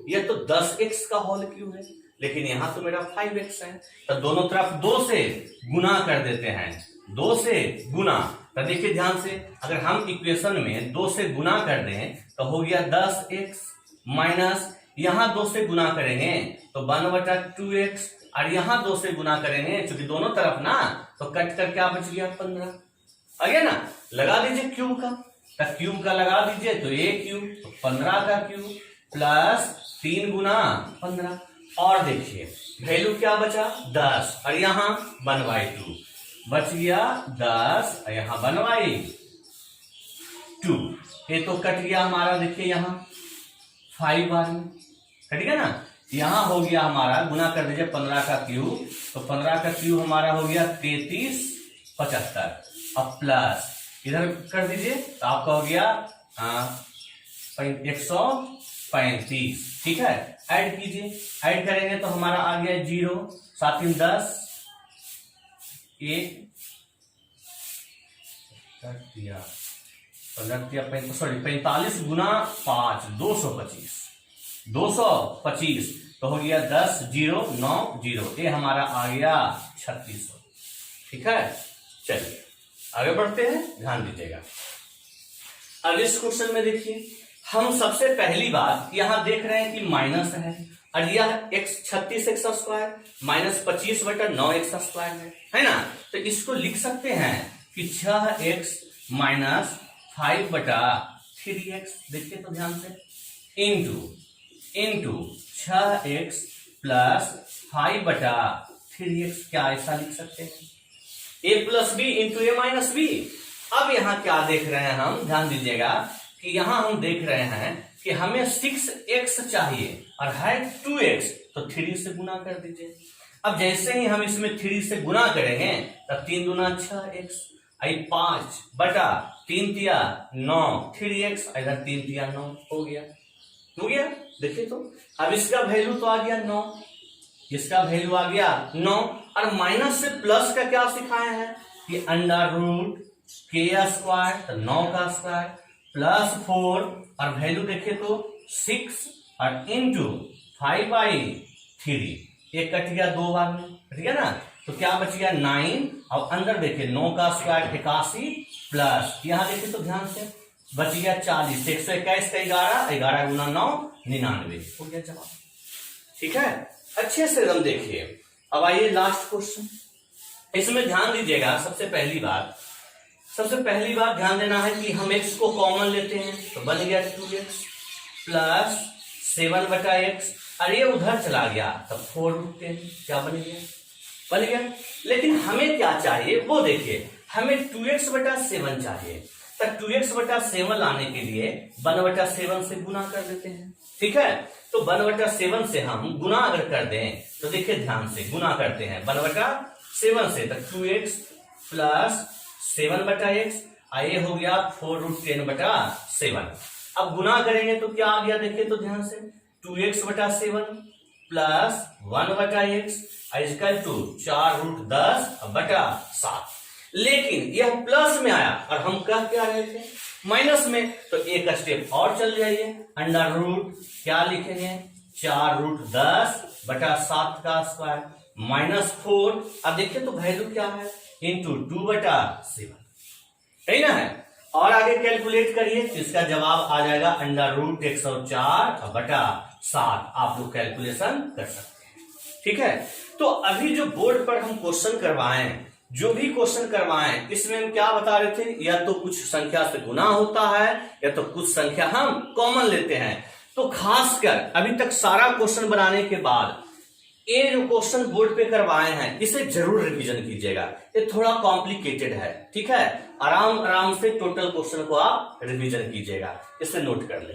Speaker 1: ये तो 10x का होल क्यूब है, लेकिन यहां तो मेरा 5x है, तो दोनों तरफ 2 से गुना कर देते हैं, 2 से गुना। तो देखिए ध्यान से, अगर हम इक्वेशन में 2 से गुना कर दें तो हो गया 10x माइनस यहां 2 से गुना करेंगे तो 1/2x, और यहां 2 से गुना करेंगे क्योंकि दोनों तरफ ना, तो कट कर क्या बच गया 15। आ गया ना, लगा दीजिए क्यूब का, तो क्यूब का लगा दीजिए तो a क्यूब, तो 15 का क्यूब प्लस 3 गुना 15, और देखिए वैल्यू क्या बचा 10 और यहाँ 1/2 बच गया 10 और यहाँ 1/2, ये तो कट गया हमारा, देखिए यहाँ 5 बार में कट गया ना। यहाँ हो गया हमारा, गुना कर दीजिए 15 का क्यूब, तो 15 का क्यूब हमारा हो गया 3375, अब प्लस इधर कर दीजिए तो आपका हो गया 135, ठीक है। ऐड कीजिए, ऐड करेंगे तो हमारा आ गया 0, 7 × 10 1 45 गुना 5 225 तो हो गया 10 0 9 0, ये हमारा आ गया 3600, ठीक है। चलिए आगे बढ़ते हैं, ध्यान दीजिएगा। अब इस क्वेश्चन में देखिए, हम सबसे पहली बात यहां देख रहे हैं कि माइनस है और यह 36x² माइनस 25/9x² है ना। तो इसको लिख सकते हैं कि 6x माइनस 5/3x, देखिए तो ध्यान से, इंटू 6x प्लस 5/3x, क्या ऐसा लिख सकते हैं, a plus B into A minus B. अब यहां क्या देख रहे हैं हम, ध्यान दीजिएगा कि यहां हम देख रहे हैं कि हमें 6x चाहिए और है 2x, तो 3 से गुना कर दीजिए। अब जैसे ही हम इसमें 3 से गुना करेंगे तब 3 दूना 6x, 5/3 तिया 9, 3x, इधर 3 तिया 9 हो गया। देखिए तो अब इसका वैल्यू तो आ गया 9, इसका वैल्यू आ गया 9, और माइनस से प्लस का क्या सिखाए हैं कि √k² तो 9 का स्क्वायर प्लस 4, और वैल्यू देखिए तो 6 और इंटू 5/3, ये कट गया 2 बार में, कट गया ना, तो क्या बच गया 9, और अंदर देखिए 9 का स्क्वायर 81 प्लस यहां देखिए तो ध्यान से बच गया 40, 121 का 11, 11 गुना 9 99 हो गया जवाब। ठीक है, अच्छे से एकदम देखिए। अब आइए लास्ट क्वेश्चन, इसमें ध्यान दीजिएगा। सबसे पहली बात ध्यान देना है कि हम x को कॉमन लेते हैं तो बन गया 2x प्लस 7/x, अरे उधर चला गया तब 4√10 क्या बन गया। लेकिन हमें क्या चाहिए वो देखिए, हमें 2x/7 चाहिए। तो 2x/7 लाने के लिए 1/7 से गुना कर देते हैं। ठीक है, तो 1/7 से हम गुना अगर कर दें तो देखिए ध्यान से गुना करते हैं 1/7 से, तो 2x प्लस 7/x, ये हो गया 4√10/7। अब गुना करेंगे तो क्या आ गया देखिए तो ध्यान से, 2x/7 plus 1/x equal to 4√10/7। लेकिन यह प्लस में आया और हम कह क्या रहे थे माइनस में, तो एक स्टेप और चल जाइए, अंडर रूट क्या लिखेंगे 4√10/7 का स्क्वायर -4। अब देखिए तो वैल्यू क्या है इंटू 2/7, सही ना है। और आगे कैलकुलेट करिए तो इसका जवाब आ जाएगा √104/7। आप लोग कैलकुलेशन कर सकते हैं। ठीक है, तो अभी जो बोर्ड पर हम क्वेश्चन करवाएं, जो भी क्वेश्चन करवाएं, इसमें हम क्या बता रहे थे, या तो कुछ संख्या से गुना होता है या तो कुछ संख्या हम कॉमन लेते हैं। तो खासकर अभी तक सारा क्वेश्चन बनाने के बाद ये जो क्वेश्चन बोर्ड पे करवाए हैं इसे जरूर रिवीजन कीजिएगा, ये थोड़ा कॉम्प्लिकेटेड है। ठीक है, आराम से टोटल क्वेश्चन को आप रिवीजन कीजिएगा, इसे नोट कर ले।